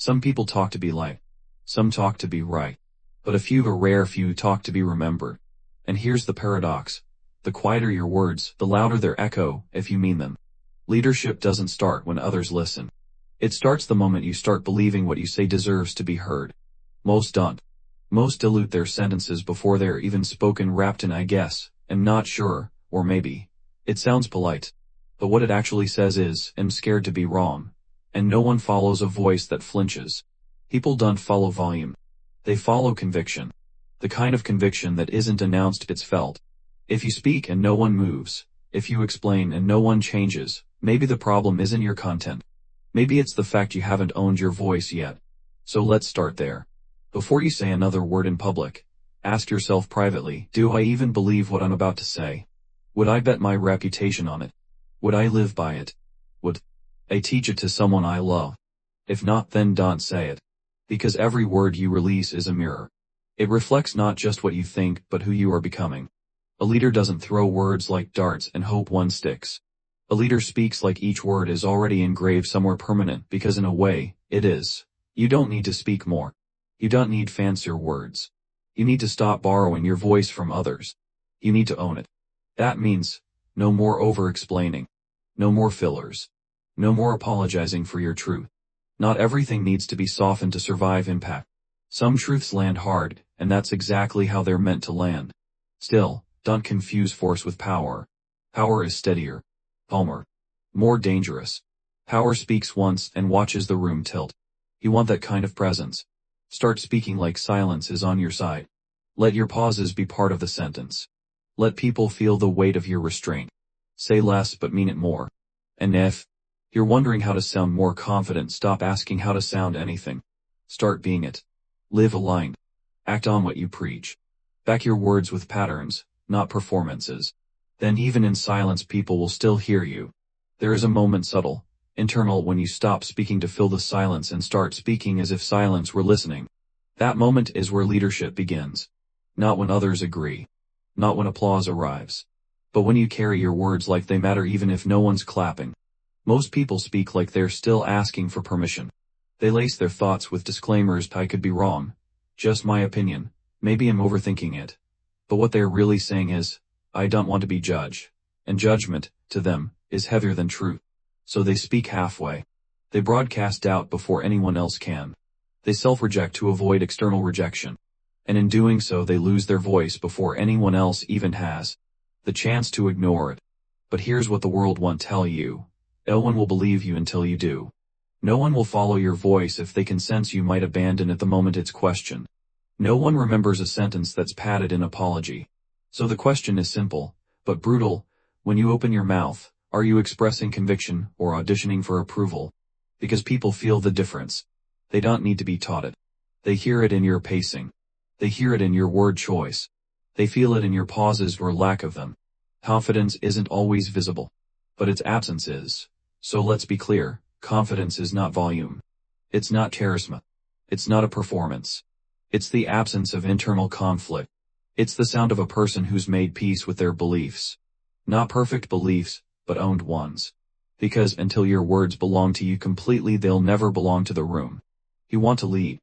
Some people talk to be liked. Some talk to be right. But a rare few talk to be remembered. And here's the paradox. The quieter your words, the louder their echo, if you mean them. Leadership doesn't start when others listen. It starts the moment you start believing what you say deserves to be heard. Most don't. Most dilute their sentences before they're even spoken, wrapped in "I guess," "am not sure," or "maybe." It sounds polite. But what it actually says is, "I'm scared to be wrong." And no one follows a voice that flinches. People don't follow volume. They follow conviction. The kind of conviction that isn't announced, it's felt. If you speak and no one moves, if you explain and no one changes, maybe the problem isn't your content. Maybe it's the fact you haven't owned your voice yet. So let's start there. Before you say another word in public, ask yourself privately, do I even believe what I'm about to say? Would I bet my reputation on it? Would I live by it? Would I teach it to someone I love? If not, then don't say it. Because every word you release is a mirror. It reflects not just what you think, but who you are becoming. A leader doesn't throw words like darts and hope one sticks. A leader speaks like each word is already engraved somewhere permanent, because in a way, it is. You don't need to speak more. You don't need fancier words. You need to stop borrowing your voice from others. You need to own it. That means, no more over-explaining. No more fillers. No more apologizing for your truth. Not everything needs to be softened to survive impact. Some truths land hard, and that's exactly how they're meant to land. Still, don't confuse force with power. Power is steadier, calmer, more dangerous. Power speaks once and watches the room tilt. You want that kind of presence? Start speaking like silence is on your side. Let your pauses be part of the sentence. Let people feel the weight of your restraint. Say less but mean it more. And if you're wondering how to sound more confident, stop asking how to sound anything. Start being it. Live aligned. Act on what you preach. Back your words with patterns, not performances. Then even in silence people will still hear you. There is a moment, subtle, internal, when you stop speaking to fill the silence and start speaking as if silence were listening. That moment is where leadership begins. Not when others agree. Not when applause arrives. But when you carry your words like they matter even if no one's clapping. Most people speak like they're still asking for permission. They lace their thoughts with disclaimers: I could be wrong. Just my opinion. Maybe I'm overthinking it. But what they're really saying is, I don't want to be judged. And judgment, to them, is heavier than truth. So they speak halfway. They broadcast doubt before anyone else can. They self-reject to avoid external rejection. And in doing so they lose their voice before anyone else even has the chance to ignore it. But here's what the world won't tell you. No one will believe you until you do. No one will follow your voice if they can sense you might abandon it the moment it's questioned. No one remembers a sentence that's padded in apology. So the question is simple, but brutal. When you open your mouth, are you expressing conviction or auditioning for approval? Because people feel the difference. They don't need to be taught it. They hear it in your pacing. They hear it in your word choice. They feel it in your pauses or lack of them. Confidence isn't always visible, but its absence is. So let's be clear, confidence is not volume. It's not charisma. It's not a performance. It's the absence of internal conflict. It's the sound of a person who's made peace with their beliefs. Not perfect beliefs, but owned ones. Because until your words belong to you completely, they'll never belong to the room. You want to lead?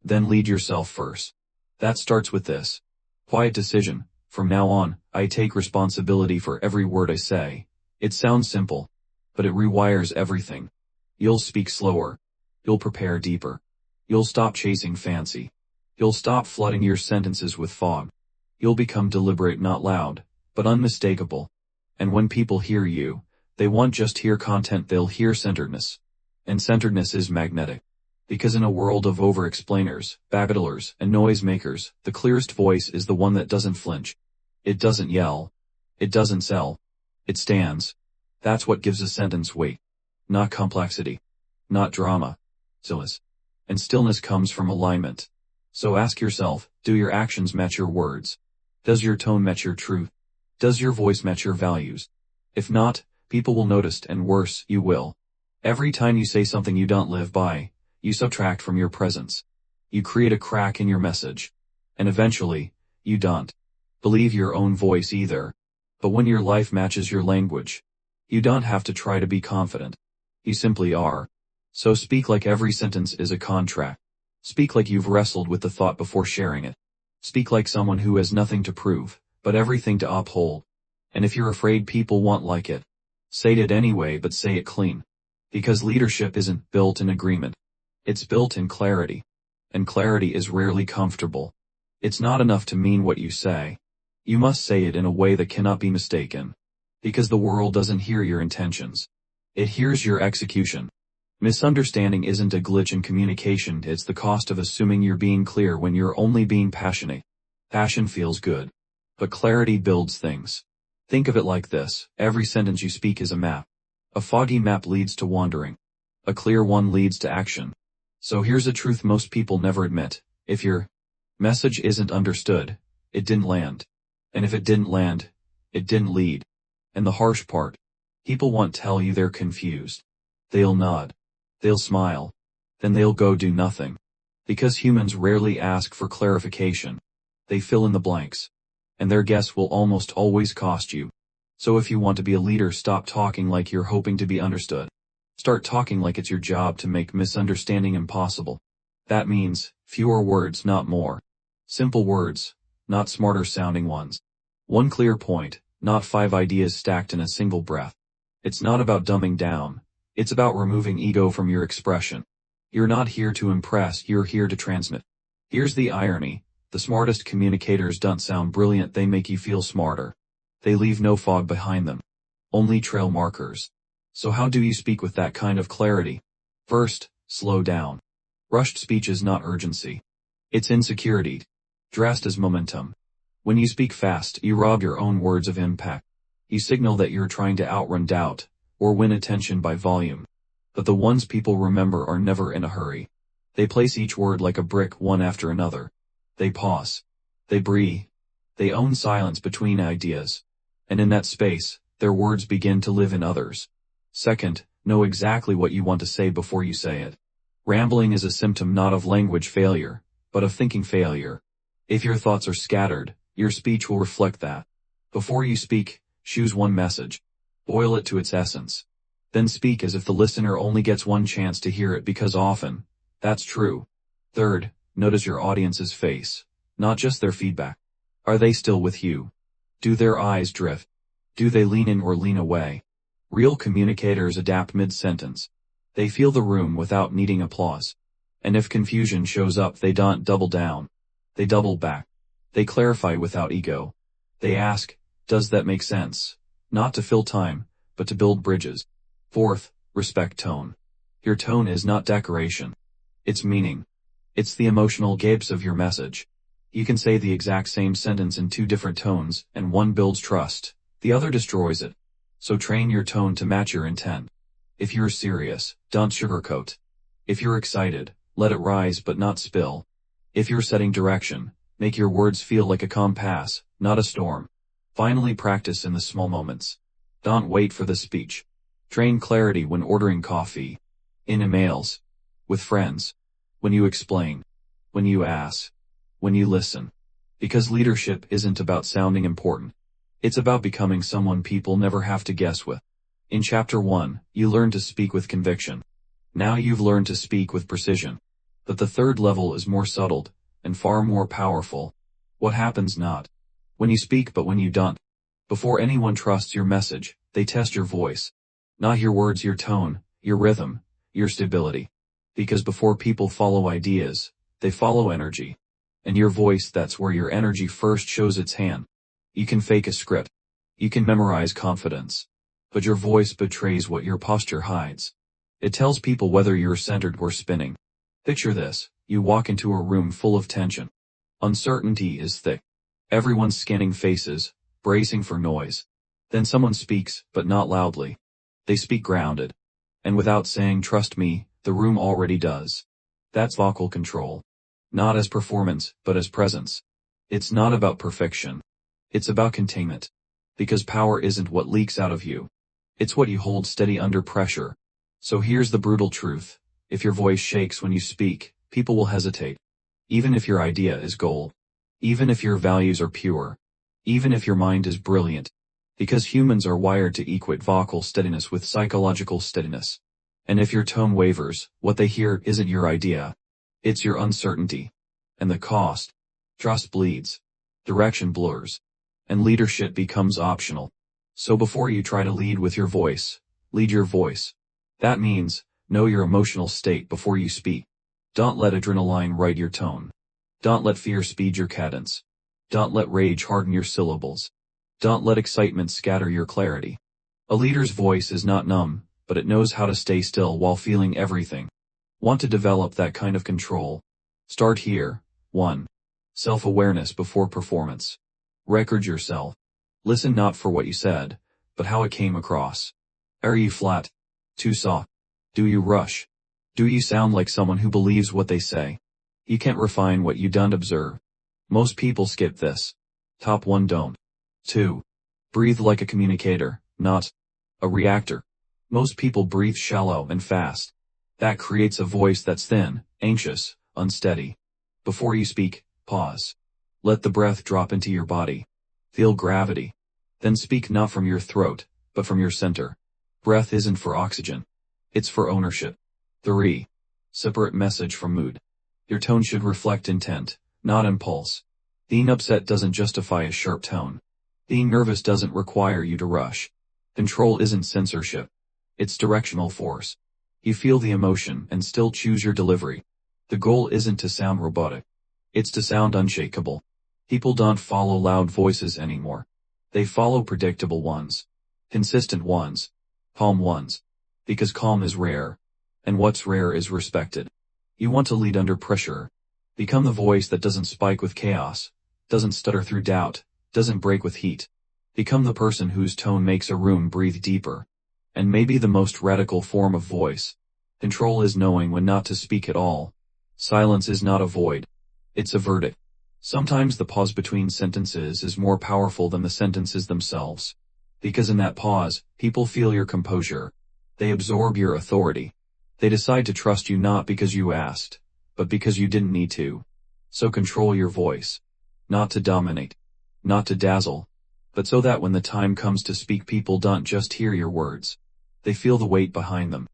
Then lead yourself first. That starts with this quiet decision. From now on, I take responsibility for every word I say. It sounds simple, but it rewires everything. You'll speak slower. You'll prepare deeper. You'll stop chasing fancy. You'll stop flooding your sentences with fog. You'll become deliberate, not loud, but unmistakable. And when people hear you, they won't just hear content, they'll hear centeredness. And centeredness is magnetic. Because in a world of over-explainers, babblers, and noisemakers, the clearest voice is the one that doesn't flinch. It doesn't yell. It doesn't sell. It stands. That's what gives a sentence weight. Not complexity. Not drama. Stillness. And stillness comes from alignment. So ask yourself, do your actions match your words? Does your tone match your truth? Does your voice match your values? If not, people will notice, and worse, you will. Every time you say something you don't live by, you subtract from your presence. You create a crack in your message. And eventually, you don't believe your own voice either. But when your life matches your language, you don't have to try to be confident. You simply are. So speak like every sentence is a contract. Speak like you've wrestled with the thought before sharing it. Speak like someone who has nothing to prove, but everything to uphold. And if you're afraid people won't like it, say it anyway, but say it clean. Because leadership isn't built in agreement. It's built in clarity. And clarity is rarely comfortable. It's not enough to mean what you say. You must say it in a way that cannot be mistaken. Because the world doesn't hear your intentions. It hears your execution. Misunderstanding isn't a glitch in communication, it's the cost of assuming you're being clear when you're only being passionate. Passion feels good. But clarity builds things. Think of it like this: every sentence you speak is a map. A foggy map leads to wandering. A clear one leads to action. So here's a truth most people never admit: if your message isn't understood, it didn't land. And if it didn't land, it didn't lead. And the harsh part: people won't tell you they're confused. They'll nod. They'll smile. Then they'll go do nothing. Because humans rarely ask for clarification. They fill in the blanks. And their guess will almost always cost you. So if you want to be a leader, stop talking like you're hoping to be understood. Start talking like it's your job to make misunderstanding impossible. That means fewer words, not more. Simple words, not smarter sounding ones. One clear point, not 5 ideas stacked in a single breath. It's not about dumbing down. It's about removing ego from your expression. You're not here to impress, you're here to transmit. Here's the irony: the smartest communicators don't sound brilliant, they make you feel smarter. They leave no fog behind them. Only trail markers. So how do you speak with that kind of clarity? First, slow down. Rushed speech is not urgency. It's insecurity, dressed as momentum. When you speak fast, you rob your own words of impact. You signal that you're trying to outrun doubt, or win attention by volume. But the ones people remember are never in a hurry. They place each word like a brick, one after another. They pause. They breathe. They own silence between ideas. And in that space, their words begin to live in others. Second, know exactly what you want to say before you say it. Rambling is a symptom not of language failure, but of thinking failure. If your thoughts are scattered, your speech will reflect that. Before you speak, choose one message. Boil it to its essence. Then speak as if the listener only gets one chance to hear it, because often, that's true. Third, notice your audience's face, not just their feedback. Are they still with you? Do their eyes drift? Do they lean in or lean away? Real communicators adapt mid-sentence. They feel the room without needing applause. And if confusion shows up, they don't double down. They double back. They clarify without ego. They ask, does that make sense? Not to fill time, but to build bridges. Fourth, respect tone. Your tone is not decoration. It's meaning. It's the emotional gaps of your message. You can say the exact same sentence in 2 different tones, and one builds trust, the other destroys it. So train your tone to match your intent. If you're serious, don't sugarcoat. If you're excited, let it rise but not spill. If you're setting direction, make your words feel like a compass, not a storm. Finally, practice in the small moments. Don't wait for the speech. Train clarity when ordering coffee. In emails. With friends. When you explain. When you ask. When you listen. Because leadership isn't about sounding important. It's about becoming someone people never have to guess with. In Chapter 1, you learn to speak with conviction. Now you've learned to speak with precision. But the third level is more subtle, and far more powerful. What happens not when you speak but when you don't? Before anyone trusts your message, they test your voice. Not your words, your tone, your rhythm, your stability. Because before people follow ideas, they follow energy. And your voice, that's where your energy first shows its hand. You can fake a script. You can memorize confidence. But your voice betrays what your posture hides. It tells people whether you're centered or spinning. Picture this: you walk into a room full of tension. Uncertainty is thick. Everyone's scanning faces, bracing for noise. Then someone speaks, but not loudly. They speak grounded. And without saying "trust me," the room already does. That's vocal control. Not as performance, but as presence. It's not about perfection. It's about containment. Because power isn't what leaks out of you. It's what you hold steady under pressure. So here's the brutal truth. If your voice shakes when you speak, people will hesitate. Even if your idea is gold. Even if your values are pure. Even if your mind is brilliant. Because humans are wired to equate vocal steadiness with psychological steadiness. And if your tone wavers, what they hear isn't your idea. It's your uncertainty. And the cost. Trust bleeds. Direction blurs. And leadership becomes optional. So before you try to lead with your voice, lead your voice. That means, know your emotional state before you speak. Don't let adrenaline write your tone. Don't let fear speed your cadence. Don't let rage harden your syllables. Don't let excitement scatter your clarity. A leader's voice is not numb, but it knows how to stay still while feeling everything. Want to develop that kind of control? Start here. 1. Self-awareness before performance. Record yourself. Listen not for what you said, but how it came across. Are you flat? Too soft? Do you rush? Do you sound like someone who believes what they say? You can't refine what you don't observe. Most people skip this. Top 1 don't. 2. Breathe like a communicator, not a reactor. Most people breathe shallow and fast. That creates a voice that's thin, anxious, unsteady. Before you speak, pause. Let the breath drop into your body. Feel gravity. Then speak not from your throat, but from your center. Breath isn't for oxygen. It's for ownership. 3. Separate message from mood. Your tone should reflect intent, not impulse. Being upset doesn't justify a sharp tone. Being nervous doesn't require you to rush. Control isn't censorship. It's directional force. You feel the emotion and still choose your delivery. The goal isn't to sound robotic. It's to sound unshakable. People don't follow loud voices anymore. They follow predictable ones. Consistent ones. Calm ones. Because calm is rare. And what's rare is respected. You want to lead under pressure. Become the voice that doesn't spike with chaos, doesn't stutter through doubt, doesn't break with heat. Become the person whose tone makes a room breathe deeper. And maybe the most radical form of voice. Control is knowing when not to speak at all. Silence is not a void. It's a verdict. Sometimes the pause between sentences is more powerful than the sentences themselves. Because in that pause, people feel your composure. They absorb your authority. They decide to trust you not because you asked, but because you didn't need to. So control your voice. Not to dominate. Not to dazzle. But so that when the time comes to speak, people don't just hear your words. They feel the weight behind them.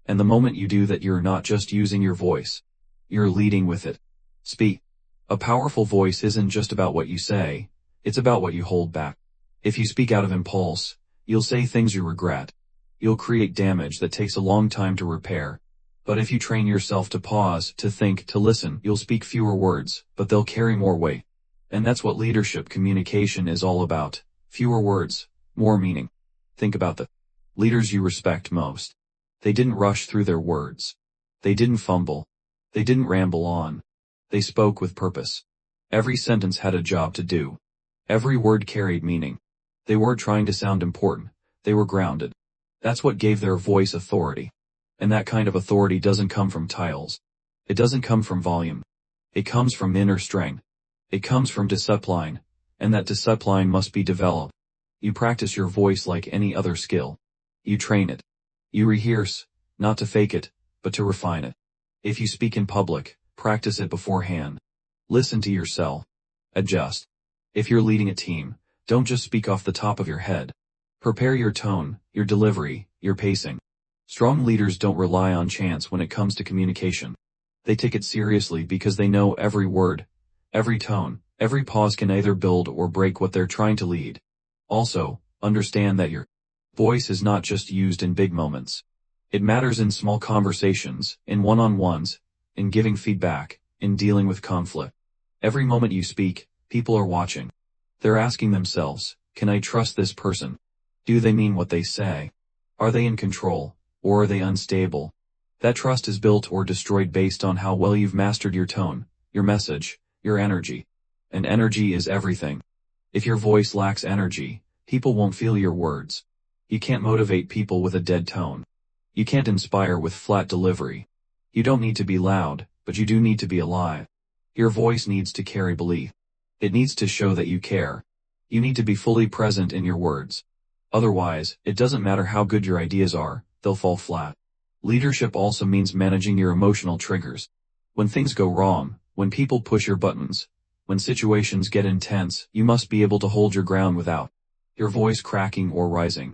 And the moment you do that, you're not just using your voice. You're leading with it. Speak. A powerful voice isn't just about what you say, it's about what you hold back. If you speak out of impulse, you'll say things you regret. You'll create damage that takes a long time to repair. But if you train yourself to pause, to think, to listen, you'll speak fewer words, but they'll carry more weight. And that's what leadership communication is all about. Fewer words, more meaning. Think about the leaders you respect most. They didn't rush through their words. They didn't fumble. They didn't ramble on. They spoke with purpose. Every sentence had a job to do. Every word carried meaning. They weren't trying to sound important. They were grounded. That's what gave their voice authority. And that kind of authority doesn't come from titles. It doesn't come from volume. It comes from inner strength. It comes from discipline. And that discipline must be developed. You practice your voice like any other skill. You train it. You rehearse, not to fake it, but to refine it. If you speak in public, practice it beforehand. Listen to yourself. Adjust. If you're leading a team, don't just speak off the top of your head. Prepare your tone, your delivery, your pacing. Strong leaders don't rely on chance when it comes to communication. They take it seriously because they know every word, every tone, every pause can either build or break what they're trying to lead. Also, understand that your voice is not just used in big moments. It matters in small conversations, in one-on-ones, in giving feedback, in dealing with conflict. Every moment you speak, people are watching. They're asking themselves, can I trust this person? Do they mean what they say? Are they in control, or are they unstable? That trust is built or destroyed based on how well you've mastered your tone, your message, your energy. And energy is everything. If your voice lacks energy, people won't feel your words. You can't motivate people with a dead tone. You can't inspire with flat delivery. You don't need to be loud, but you do need to be alive. Your voice needs to carry belief. It needs to show that you care. You need to be fully present in your words. Otherwise, it doesn't matter how good your ideas are, they'll fall flat. Leadership also means managing your emotional triggers. When things go wrong, when people push your buttons, when situations get intense, you must be able to hold your ground without your voice cracking or rising.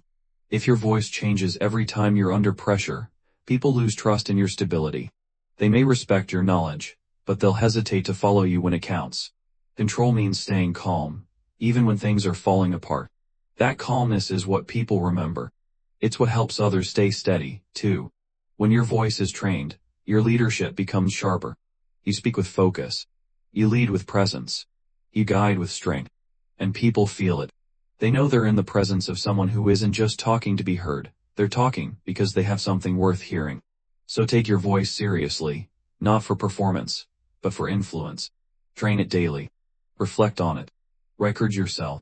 If your voice changes every time you're under pressure, People lose trust in your stability. They may respect your knowledge, but they'll hesitate to follow you when it counts. Control means staying calm, even when things are falling apart. That calmness is what people remember. It's what helps others stay steady, too. When your voice is trained, your leadership becomes sharper. You speak with focus. You lead with presence. You guide with strength. And people feel it. They know they're in the presence of someone who isn't just talking to be heard. They're talking because they have something worth hearing. So take your voice seriously, not for performance, but for influence. Train it daily. Reflect on it. Record yourself.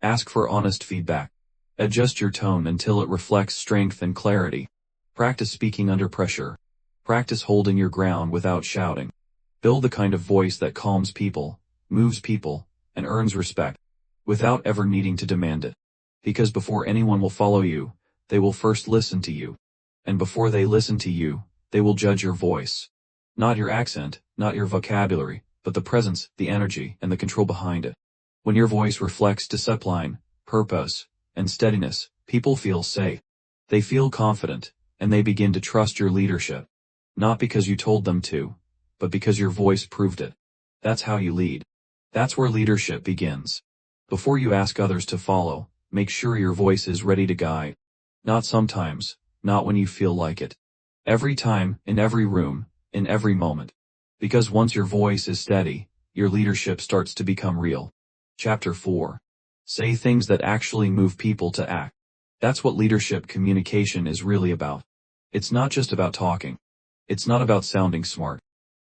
Ask for honest feedback. Adjust your tone until it reflects strength and clarity. Practice speaking under pressure. Practice holding your ground without shouting. Build the kind of voice that calms people, moves people, and earns respect, without ever needing to demand it. Because before anyone will follow you, they will first listen to you. And before they listen to you, they will judge your voice. Not your accent, not your vocabulary, but the presence, the energy, and the control behind it. When your voice reflects discipline, purpose, and steadiness, people feel safe. They feel confident, and they begin to trust your leadership. Not because you told them to, but because your voice proved it. That's how you lead. That's where leadership begins. Before you ask others to follow, make sure your voice is ready to guide. Not sometimes, not when you feel like it. Every time, in every room, in every moment. Because once your voice is steady, your leadership starts to become real. Chapter 4. Say things that actually move people to act. That's what leadership communication is really about. It's not just about talking. It's not about sounding smart.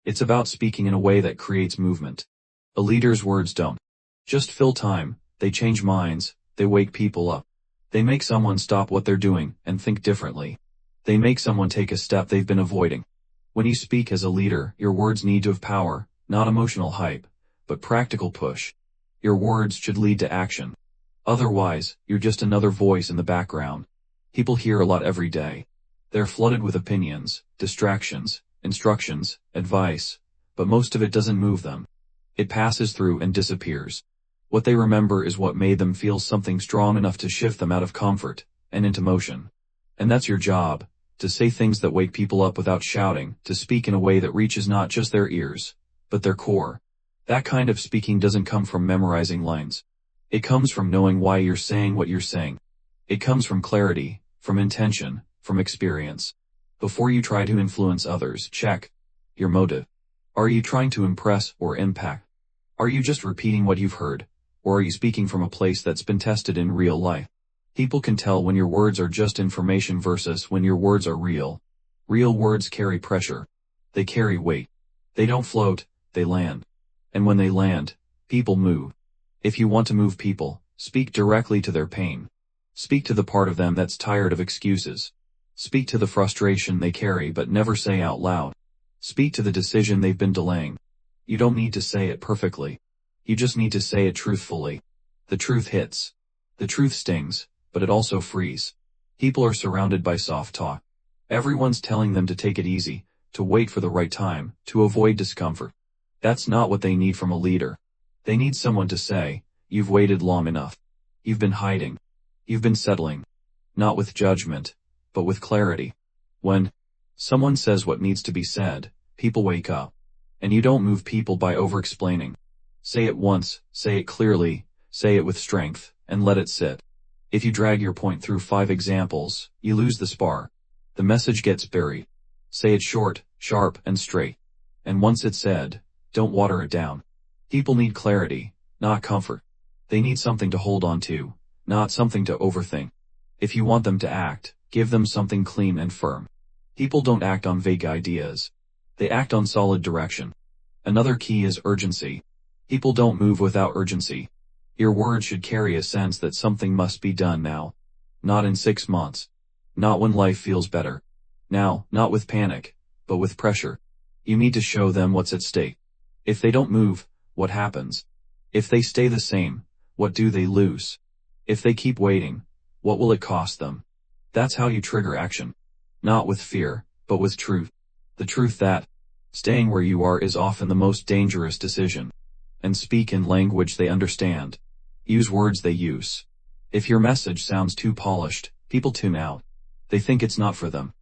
It's about speaking in a way that creates movement. A leader's words don't just fill time, they change minds, they wake people up. They make someone stop what they're doing and think differently. They make someone take a step they've been avoiding. When you speak as a leader, your words need to have power, not emotional hype, but practical push. Your words should lead to action. Otherwise, you're just another voice in the background. People hear a lot every day. They're flooded with opinions, distractions, instructions, advice, but most of it doesn't move them. It passes through and disappears. What they remember is what made them feel something strong enough to shift them out of comfort and into motion. And that's your job, to say things that wake people up without shouting, to speak in a way that reaches not just their ears, but their core. That kind of speaking doesn't come from memorizing lines. It comes from knowing why you're saying what you're saying. It comes from clarity, from intention, from experience. Before you try to influence others, check your motive. Are you trying to impress or impact? Are you just repeating what you've heard? Or are you speaking from a place that's been tested in real life? People can tell when your words are just information versus when your words are real. Real words carry pressure. They carry weight. They don't float, they land. And when they land, people move. If you want to move people, speak directly to their pain. Speak to the part of them that's tired of excuses. Speak to the frustration they carry but never say out loud. Speak to the decision they've been delaying. You don't need to say it perfectly. You just need to say it truthfully. The truth hits. The truth stings, but it also frees. People are surrounded by soft talk. Everyone's telling them to take it easy, to wait for the right time, to avoid discomfort. That's not what they need from a leader. They need someone to say, "You've waited long enough. You've been hiding. You've been settling." Not with judgment, but with clarity. When someone says what needs to be said, people wake up. And you don't move people by over-explaining. Say it once, say it clearly, say it with strength, and let it sit. If you drag your point through 5 examples, you lose the spark. The message gets buried. Say it short, sharp, and straight. And once it's said, don't water it down. People need clarity, not comfort. They need something to hold on to, not something to overthink. If you want them to act, give them something clean and firm. People don't act on vague ideas. They act on solid direction. Another key is urgency. People don't move without urgency. Your words should carry a sense that something must be done now. Not in 6 months. Not when life feels better. Now, not with panic, but with pressure. You need to show them what's at stake. If they don't move, what happens? If they stay the same, what do they lose? If they keep waiting, what will it cost them? That's how you trigger action. Not with fear, but with truth. The truth that staying where you are is often the most dangerous decision. And speak in language they understand. Use words they use. If your message sounds too polished, people tune out. They think it's not for them.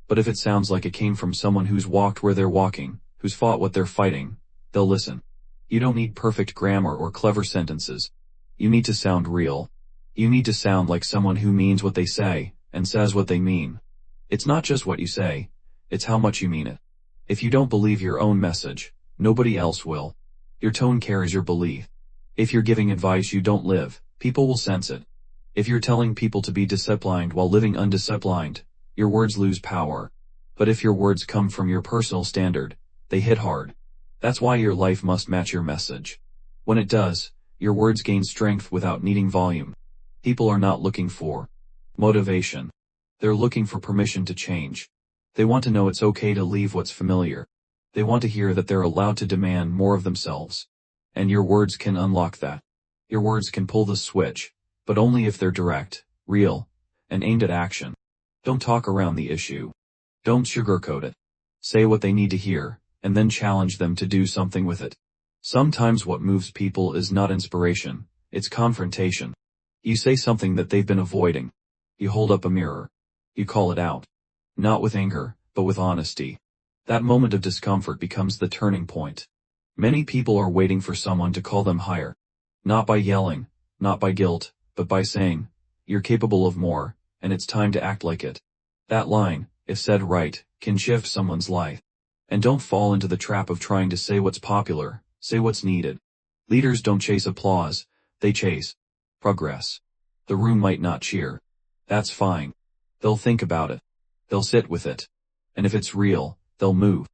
But if it sounds like it came from someone who's walked where they're walking, who's fought what they're fighting, they'll listen. You don't need perfect grammar or clever sentences. You need to sound real. You need to sound like someone who means what they say, and says what they mean. It's not just what you say, it's how much you mean it. If you don't believe your own message, nobody else will. Your tone carries your belief. If you're giving advice you don't live, people will sense it. If you're telling people to be disciplined while living undisciplined, your words lose power. But if your words come from your personal standard, they hit hard. That's why your life must match your message. When it does, your words gain strength without needing volume. People are not looking for motivation. They're looking for permission to change. They want to know it's okay to leave what's familiar. They want to hear that they're allowed to demand more of themselves. And your words can unlock that. Your words can pull the switch, but only if they're direct, real, and aimed at action. Don't talk around the issue. Don't sugarcoat it. Say what they need to hear, and then challenge them to do something with it. Sometimes what moves people is not inspiration, it's confrontation. You say something that they've been avoiding. You hold up a mirror. You call it out. Not with anger, but with honesty. That moment of discomfort becomes the turning point. Many people are waiting for someone to call them higher. Not by yelling, not by guilt, but by saying, "You're capable of more, and it's time to act like it." That line, if said right, can shift someone's life. And don't fall into the trap of trying to say what's popular, say what's needed. Leaders don't chase applause, they chase progress. The room might not cheer. That's fine. They'll think about it. They'll sit with it. And if it's real, they'll move.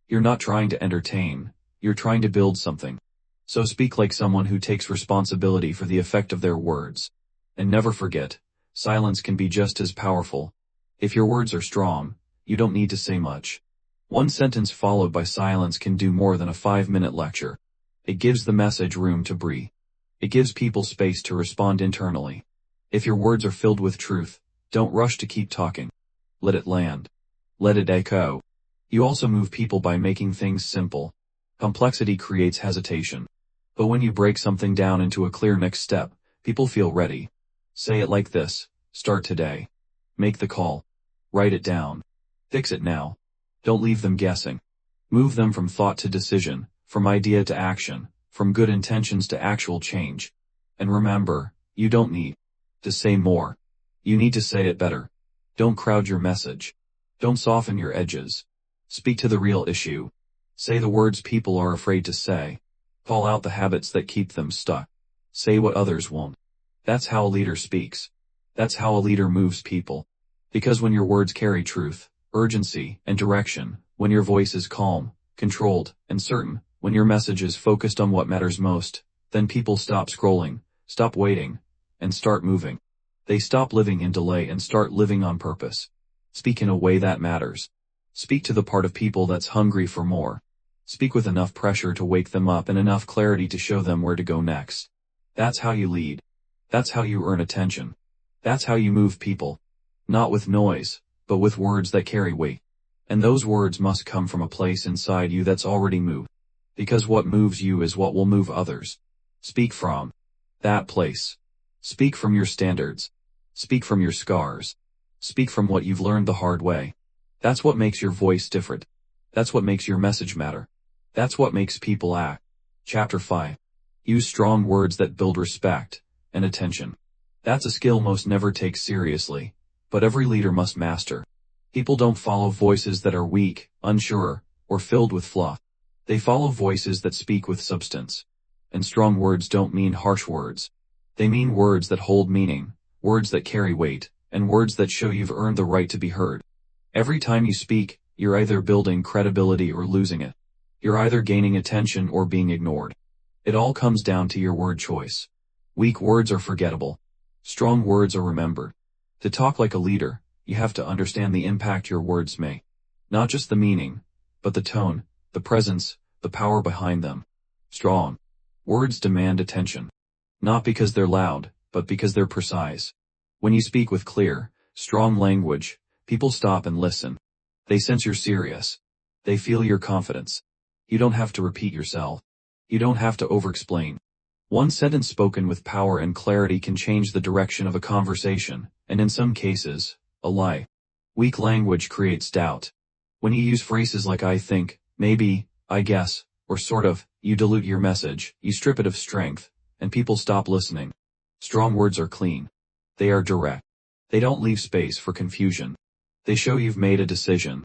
You're not trying to entertain, you're trying to build something. So speak like someone who takes responsibility for the effect of their words. And never forget, silence can be just as powerful. If your words are strong, you don't need to say much. One sentence followed by silence can do more than a 5-minute lecture. It gives the message room to breathe. It gives people space to respond internally. If your words are filled with truth, don't rush to keep talking. Let it land. Let it echo. You also move people by making things simple. Complexity creates hesitation. But when you break something down into a clear next step, people feel ready. Say it like this: start today. Make the call. Write it down. Fix it now. Don't leave them guessing. Move them from thought to decision, from idea to action, from good intentions to actual change. And remember, you don't need to say more. You need to say it better. Don't crowd your message. Don't soften your edges. Speak to the real issue. Say the words people are afraid to say. Call out the habits that keep them stuck. Say what others won't. That's how a leader speaks. That's how a leader moves people. Because when your words carry truth, urgency, and direction, when your voice is calm, controlled, and certain, when your message is focused on what matters most, then people stop scrolling, stop waiting, and start moving. They stop living in delay and start living on purpose. Speak in a way that matters. Speak to the part of people that's hungry for more. Speak with enough pressure to wake them up and enough clarity to show them where to go next. That's how you lead. That's how you earn attention. That's how you move people. Not with noise, but with words that carry weight. And those words must come from a place inside you that's already moved. Because what moves you is what will move others. Speak from that place. Speak from your standards. Speak from your scars. Speak from what you've learned the hard way. That's what makes your voice different. That's what makes your message matter. That's what makes people act. Chapter 5. Use strong words that build respect and attention. That's a skill most never take seriously, but every leader must master. People don't follow voices that are weak, unsure, or filled with fluff. They follow voices that speak with substance. And strong words don't mean harsh words. They mean words that hold meaning, words that carry weight, and words that show you've earned the right to be heard. Every time you speak, you're either building credibility or losing it. You're either gaining attention or being ignored. It all comes down to your word choice. Weak words are forgettable. Strong words are remembered. To talk like a leader, you have to understand the impact your words make. Not just the meaning, but the tone, the presence, the power behind them. Strong words demand attention. Not because they're loud, but because they're precise. When you speak with clear, strong language, people stop and listen. They sense you're serious. They feel your confidence. You don't have to repeat yourself. You don't have to over-explain. One sentence spoken with power and clarity can change the direction of a conversation, and in some cases, a life. Weak language creates doubt. When you use phrases like I think, maybe, I guess, or sort of, you dilute your message, you strip it of strength, and people stop listening. Strong words are clean. They are direct. They don't leave space for confusion. They show you've made a decision.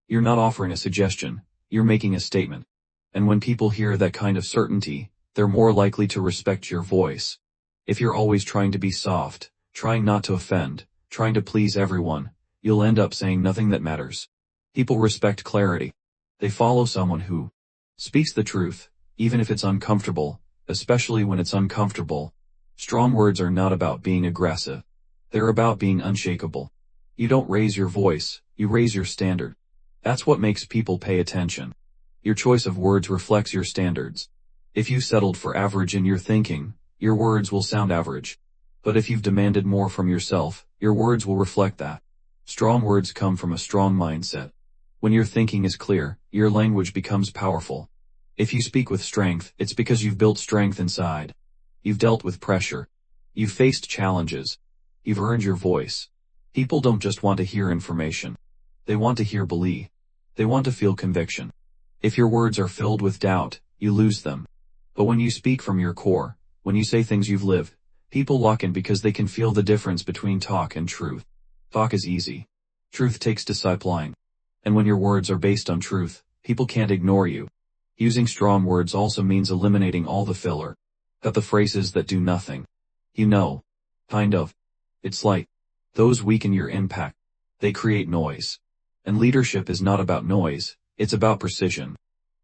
You're not offering a suggestion, you're making a statement. And when people hear that kind of certainty, they're more likely to respect your voice. If you're always trying to be soft, trying not to offend, trying to please everyone, you'll end up saying nothing that matters. People respect clarity. They follow someone who speaks the truth, even if it's uncomfortable, especially when it's uncomfortable. Strong words are not about being aggressive. They're about being unshakable. You don't raise your voice, you raise your standard. That's what makes people pay attention. Your choice of words reflects your standards. If you've settled for average in your thinking, your words will sound average. But if you've demanded more from yourself, your words will reflect that. Strong words come from a strong mindset. When your thinking is clear, your language becomes powerful. If you speak with strength, it's because you've built strength inside. You've dealt with pressure. You've faced challenges. You've earned your voice. People don't just want to hear information. They want to hear belief. They want to feel conviction. If your words are filled with doubt, you lose them. But when you speak from your core, when you say things you've lived, people lock in because they can feel the difference between talk and truth. Talk is easy. Truth takes discipline. And when your words are based on truth, people can't ignore you. Using strong words also means eliminating all the filler. Cut the phrases that do nothing. You know. Kind of. It's like. Those weaken your impact. They create noise. And leadership is not about noise, it's about precision.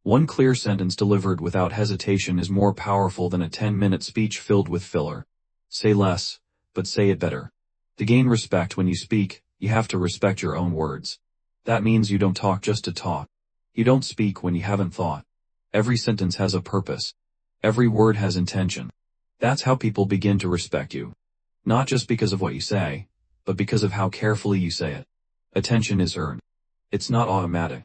One clear sentence delivered without hesitation is more powerful than a 10-minute speech filled with filler. Say less, but say it better. To gain respect when you speak, you have to respect your own words. That means you don't talk just to talk. You don't speak when you haven't thought. Every sentence has a purpose. Every word has intention. That's how people begin to respect you. Not just because of what you say, but because of how carefully you say it. Attention is earned. It's not automatic.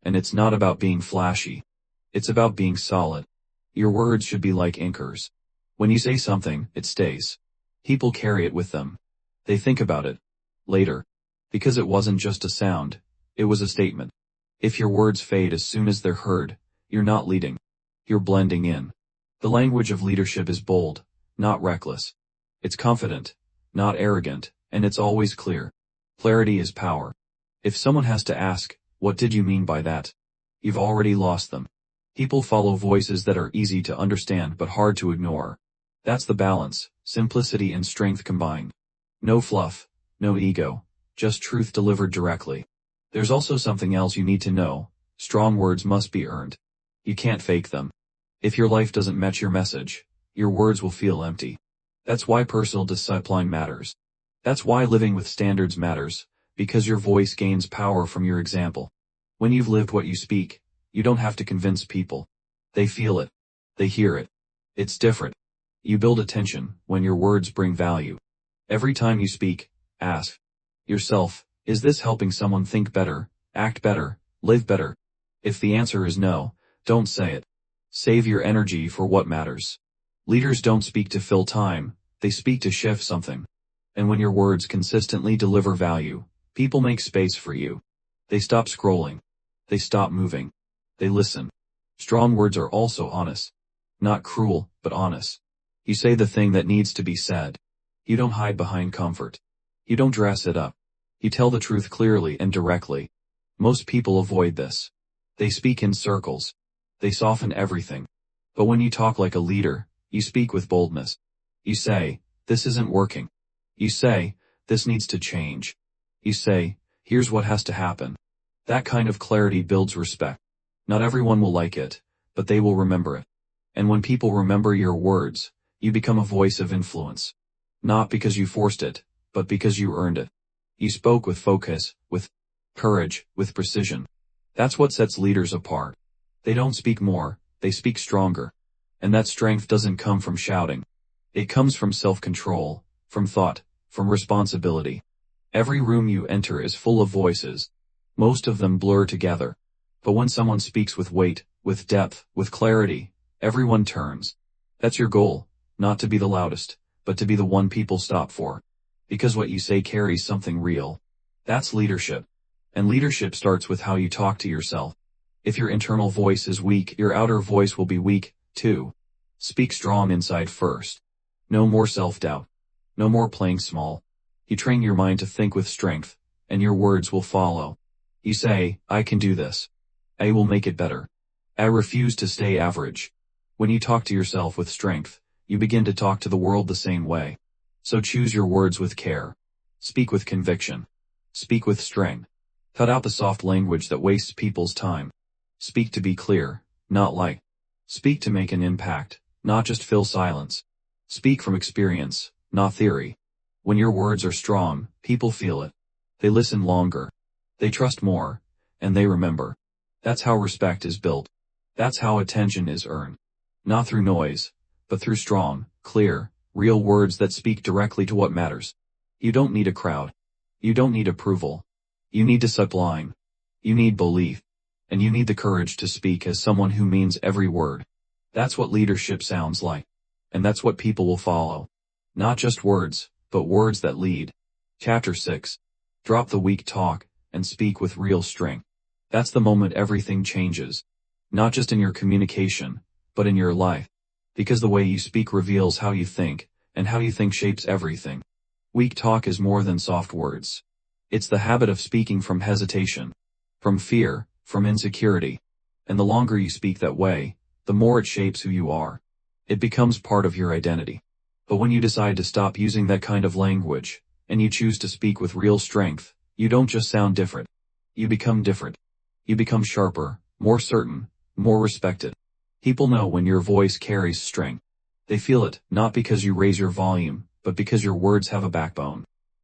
And it's not about being flashy. It's about being solid. Your words should be like anchors. When you say something, it stays. People carry it with them. They think about it later. Because it wasn't just a sound, it was a statement. If your words fade as soon as they're heard, you're not leading. You're blending in. The language of leadership is bold, not reckless. It's confident, not arrogant, and it's always clear. Clarity is power. If someone has to ask, what did you mean by that? You've already lost them. People follow voices that are easy to understand but hard to ignore. That's the balance, simplicity and strength combined. No fluff, no ego, just truth delivered directly. There's also something else you need to know. Strong words must be earned. You can't fake them. If your life doesn't match your message, your words will feel empty. That's why personal discipline matters. That's why living with standards matters, because your voice gains power from your example. When you've lived what you speak, you don't have to convince people. They feel it. They hear it. It's different. You build attention when your words bring value. Every time you speak, ask yourself, is this helping someone think better, act better, live better? If the answer is no, don't say it. Save your energy for what matters. Leaders don't speak to fill time, they speak to shift something. And when your words consistently deliver value, people make space for you. They stop scrolling. They stop moving. They listen. Strong words are also honest. Not cruel, but honest. You say the thing that needs to be said. You don't hide behind comfort. You don't dress it up. You tell the truth clearly and directly. Most people avoid this. They speak in circles. They soften everything. But when you talk like a leader, you speak with boldness. You say, this isn't working. You say, this needs to change. You say, here's what has to happen. That kind of clarity builds respect. Not everyone will like it, but they will remember it. And when people remember your words, you become a voice of influence. Not because you forced it, but because you earned it. You spoke with focus, with courage, with precision. That's what sets leaders apart. They don't speak more, they speak stronger. And that strength doesn't come from shouting. It comes from self-control, from thought, from responsibility. Every room you enter is full of voices. Most of them blur together. But when someone speaks with weight, with depth, with clarity, everyone turns. That's your goal, not to be the loudest, but to be the one people stop for. Because what you say carries something real. That's leadership. And leadership starts with how you talk to yourself. If your internal voice is weak, your outer voice will be weak, too. Speak strong inside first. No more self-doubt. No more playing small. You train your mind to think with strength, and your words will follow. You say, I can do this. I will make it better. I refuse to stay average. When you talk to yourself with strength, you begin to talk to the world the same way. So choose your words with care. Speak with conviction. Speak with strength. Cut out the soft language that wastes people's time. Speak to be clear, not lie. Speak to make an impact, not just fill silence. Speak from experience, not theory. When your words are strong, people feel it. They listen longer. They trust more, and they remember. That's how respect is built. That's how attention is earned. Not through noise, but through strong, clear, real words that speak directly to what matters. You don't need a crowd. You don't need approval. You need to sublime. You need belief. And you need the courage to speak as someone who means every word. That's what leadership sounds like. And that's what people will follow. Not just words, but words that lead. Chapter 6. Drop the weak talk, and speak with real strength. That's the moment everything changes. Not just in your communication, but in your life. Because the way you speak reveals how you think, and how you think shapes everything. Weak talk is more than soft words. It's the habit of speaking from hesitation, from fear, from insecurity. And the longer you speak that way, the more it shapes who you are. It becomes part of your identity. But when you decide to stop using that kind of language, and you choose to speak with real strength, you don't just sound different. You become different. You become sharper, more certain, more respected. People know when your voice carries strength. They feel it, not because you raise your volume, but because your words have a backbone.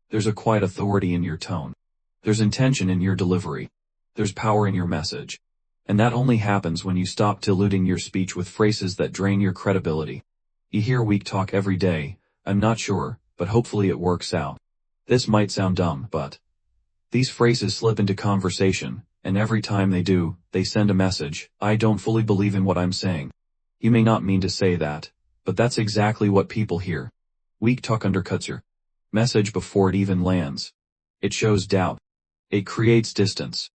There's a quiet authority in your tone. There's intention in your delivery. There's power in your message. And that only happens when you stop diluting your speech with phrases that drain your credibility. You hear weak talk every day, I'm not sure, but hopefully it works out. This might sound dumb, but these phrases slip into conversation, and every time they do, they send a message, I don't fully believe in what I'm saying. You may not mean to say that, but that's exactly what people hear. Weak talk undercuts your message before it even lands. It shows doubt. It creates distance.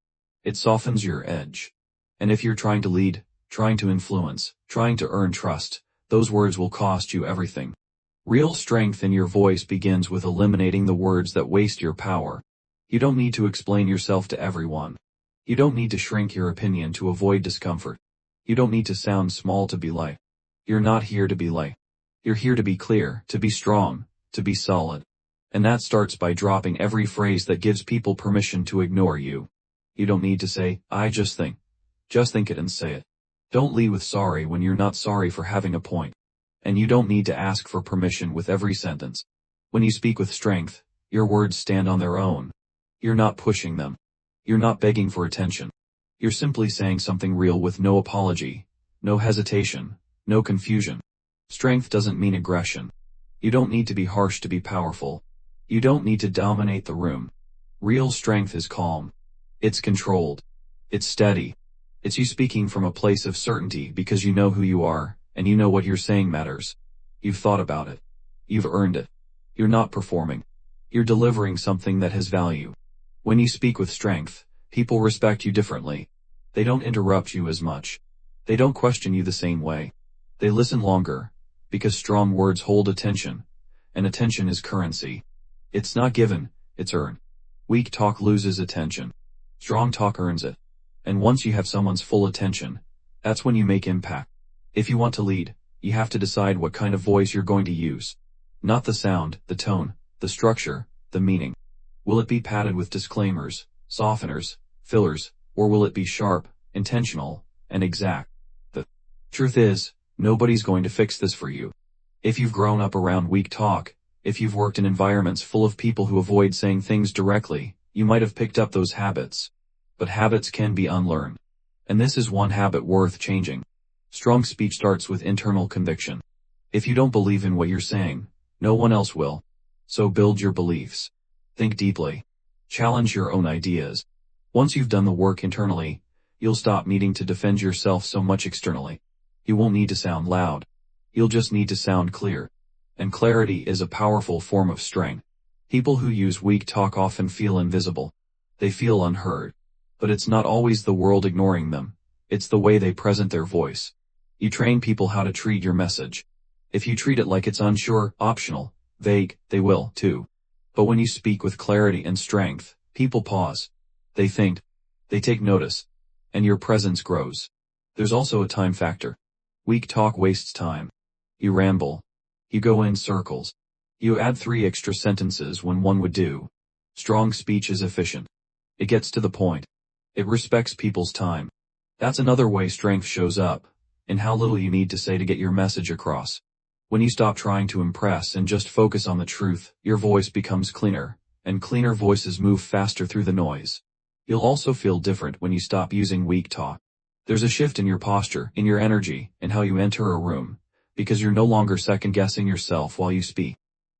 It softens your edge. And if you're trying to lead, trying to influence, trying to earn trust, those words will cost you everything. Real strength in your voice begins with eliminating the words that waste your power. You don't need to explain yourself to everyone. You don't need to shrink your opinion to avoid discomfort. You don't need to sound small to be liked. You're not here to be liked. You're here to be clear, to be strong, to be solid. And that starts by dropping every phrase that gives people permission to ignore you. You don't need to say, I just think. Just think it and say it. Don't lead with sorry when you're not sorry for having a point. And you don't need to ask for permission with every sentence. When you speak with strength, your words stand on their own. You're not pushing them. You're not begging for attention. You're simply saying something real with no apology, no hesitation, no confusion. Strength doesn't mean aggression. You don't need to be harsh to be powerful. You don't need to dominate the room. Real strength is calm. It's controlled. It's steady. It's you speaking from a place of certainty because you know who you are, and you know what you're saying matters. You've thought about it. You've earned it. You're not performing. You're delivering something that has value. When you speak with strength, people respect you differently. They don't interrupt you as much. They don't question you the same way. They listen longer, because strong words hold attention, and attention is currency. It's not given, it's earned. Weak talk loses attention. Strong talk earns it. And once you have someone's full attention, that's when you make impact. If you want to lead, you have to decide what kind of voice you're going to use. Not the sound, the tone, the structure, the meaning. Will it be padded with disclaimers, softeners, fillers, or will it be sharp, intentional, and exact? The truth is, nobody's going to fix this for you. If you've grown up around weak talk, if you've worked in environments full of people who avoid saying things directly, you might have picked up those habits. But habits can be unlearned. And this is one habit worth changing. Strong speech starts with internal conviction. If you don't believe in what you're saying, no one else will. So build your beliefs. Think deeply. Challenge your own ideas. Once you've done the work internally, you'll stop needing to defend yourself so much externally. You won't need to sound loud. You'll just need to sound clear. And clarity is a powerful form of strength. People who use weak talk often feel invisible. They feel unheard. But it's not always the world ignoring them. It's the way they present their voice. You train people how to treat your message. If you treat it like it's unsure, optional, vague, they will, too. But when you speak with clarity and strength, people pause. They think. They take notice. And your presence grows. There's also a time factor. Weak talk wastes time. You ramble. You go in circles. You add 3 extra sentences when one would do. Strong speech is efficient. It gets to the point. It respects people's time. That's another way strength shows up, in how little you need to say to get your message across. When you stop trying to impress and just focus on the truth, your voice becomes cleaner, and cleaner voices move faster through the noise. You'll also feel different when you stop using weak talk. There's a shift in your posture, in your energy, in how you enter a room, because you're no longer second-guessing yourself while you speak.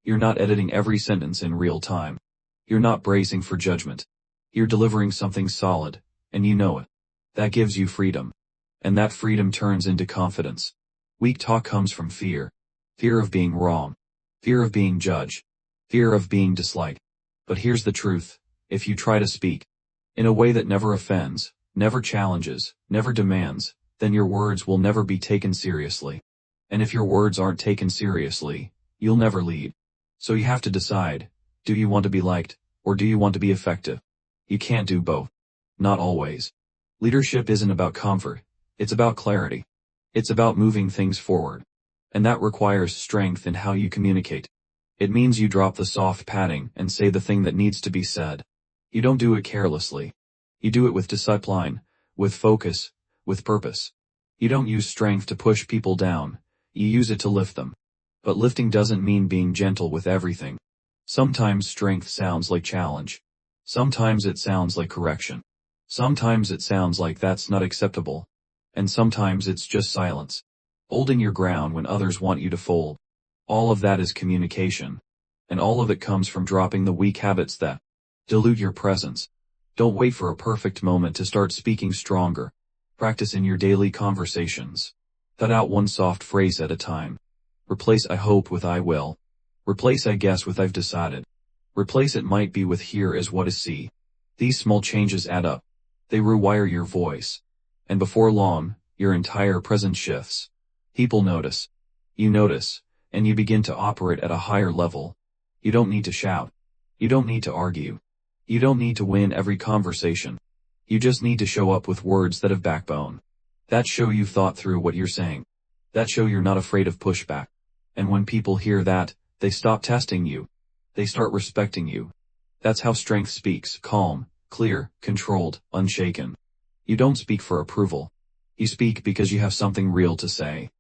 You're not editing every sentence in real time. You're not bracing for judgment. You're delivering something solid, and you know it. That gives you freedom. And that freedom turns into confidence. Weak talk comes from fear. Fear of being wrong. Fear of being judged. Fear of being disliked. But here's the truth. If you try to speak in a way that never offends, never challenges, never demands, then your words will never be taken seriously. And if your words aren't taken seriously, you'll never lead. So you have to decide, do you want to be liked, or do you want to be effective? You can't do both. Not always. Leadership isn't about comfort, it's about clarity. It's about moving things forward. And that requires strength in how you communicate. It means you drop the soft padding and say the thing that needs to be said. You don't do it carelessly. You do it with discipline, with focus, with purpose. You don't use strength to push people down, you use it to lift them. But lifting doesn't mean being gentle with everything. Sometimes strength sounds like challenge. Sometimes it sounds like correction. Sometimes it sounds like that's not acceptable. And sometimes it's just silence. Holding your ground when others want you to fold. All of that is communication. And all of it comes from dropping the weak habits that dilute your presence. Don't wait for a perfect moment to start speaking stronger. Practice in your daily conversations. Cut out one soft phrase at a time. Replace I hope with I will. Replace I guess with I've decided. Replace it might be with here is what is see. These small changes add up. They rewire your voice. And before long, your entire presence shifts. People notice. You notice, and you begin to operate at a higher level. You don't need to shout. You don't need to argue. You don't need to win every conversation. You just need to show up with words that have backbone. That show you've thought through what you're saying. That show you're not afraid of pushback. And when people hear that, they stop testing you. They start respecting you. That's how strength speaks, calm, clear, controlled, unshaken. You don't speak for approval. You speak because you have something real to say.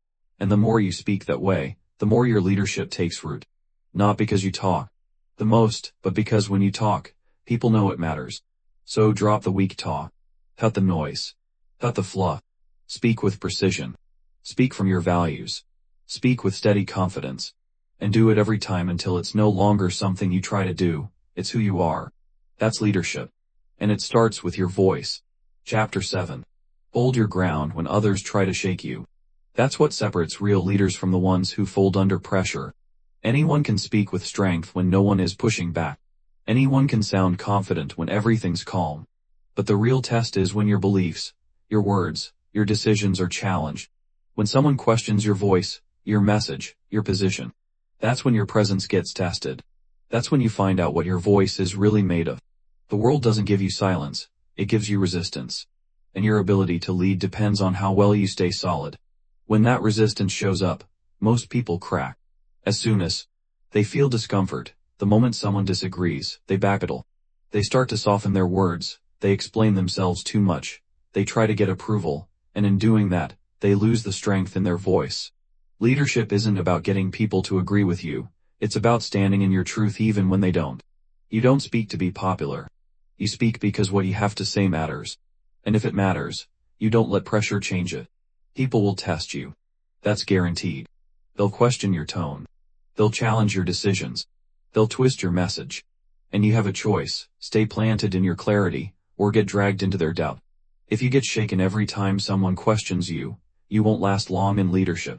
And the more you speak that way, the more your leadership takes root. Not because you talk the most, but because when you talk, people know it matters. So drop the weak talk. Cut the noise. Cut the fluff. Speak with precision. Speak from your values. Speak with steady confidence. And do it every time until it's no longer something you try to do, it's who you are. That's leadership. And it starts with your voice. Chapter 7. Hold your ground when others try to shake you. That's what separates real leaders from the ones who fold under pressure. Anyone can speak with strength when no one is pushing back. Anyone can sound confident when everything's calm. But the real test is when your beliefs, your words, your decisions are challenged. When someone questions your voice, your message, your position. That's when your presence gets tested. That's when you find out what your voice is really made of. The world doesn't give you silence, it gives you resistance. And your ability to lead depends on how well you stay solid. When that resistance shows up, most people crack. As soon as they feel discomfort, the moment someone disagrees, they backpedal. They start to soften their words, they explain themselves too much, they try to get approval, and in doing that, they lose the strength in their voice. Leadership isn't about getting people to agree with you, it's about standing in your truth even when they don't. You don't speak to be popular. You speak because what you have to say matters. And if it matters, you don't let pressure change it. People will test you. That's guaranteed. They'll question your tone. They'll challenge your decisions. They'll twist your message. And you have a choice, stay planted in your clarity, or get dragged into their doubt. If you get shaken every time someone questions you, you won't last long in leadership.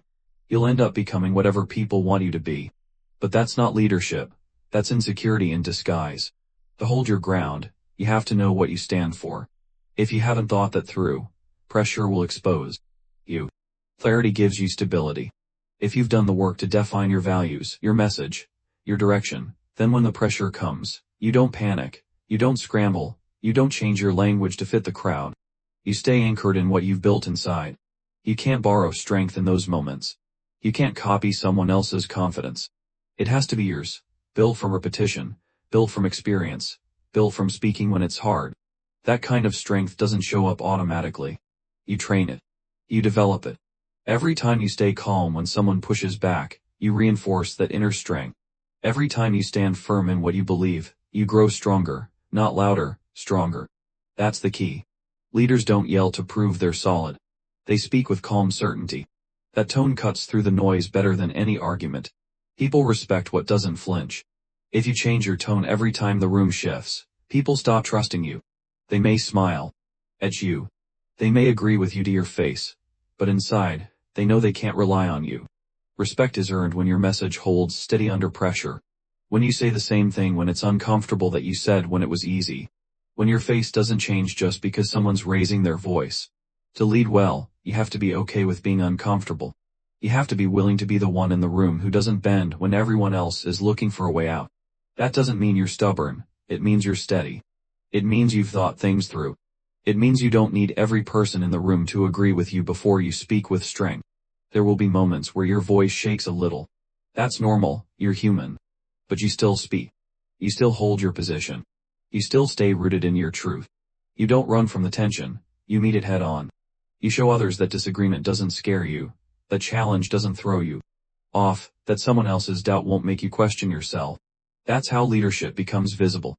You'll end up becoming whatever people want you to be. But that's not leadership. That's insecurity in disguise. To hold your ground, you have to know what you stand for. If you haven't thought that through, pressure will expose you. Clarity gives you stability. If you've done the work to define your values, your message, your direction, then when the pressure comes, you don't panic, you don't scramble, you don't change your language to fit the crowd. You stay anchored in what you've built inside. You can't borrow strength in those moments. You can't copy someone else's confidence. It has to be yours, built from repetition, built from experience, built from speaking when it's hard. That kind of strength doesn't show up automatically. You train it. You develop it. Every time you stay calm when someone pushes back, you reinforce that inner strength. Every time you stand firm in what you believe, you grow stronger, not louder, stronger. That's the key. Leaders don't yell to prove they're solid. They speak with calm certainty. That tone cuts through the noise better than any argument. People respect what doesn't flinch. If you change your tone every time the room shifts, people stop trusting you. They may smile at you. They may agree with you to your face. But inside, they know they can't rely on you. Respect is earned when your message holds steady under pressure. When you say the same thing when it's uncomfortable that you said when it was easy. When your face doesn't change just because someone's raising their voice. To lead well, you have to be okay with being uncomfortable. You have to be willing to be the one in the room who doesn't bend when everyone else is looking for a way out. That doesn't mean you're stubborn, it means you're steady. It means you've thought things through. It means you don't need every person in the room to agree with you before you speak with strength. There will be moments where your voice shakes a little. That's normal, you're human. But you still speak. You still hold your position. You still stay rooted in your truth. You don't run from the tension, you meet it head on. You show others that disagreement doesn't scare you, that challenge doesn't throw you off, that someone else's doubt won't make you question yourself. That's how leadership becomes visible.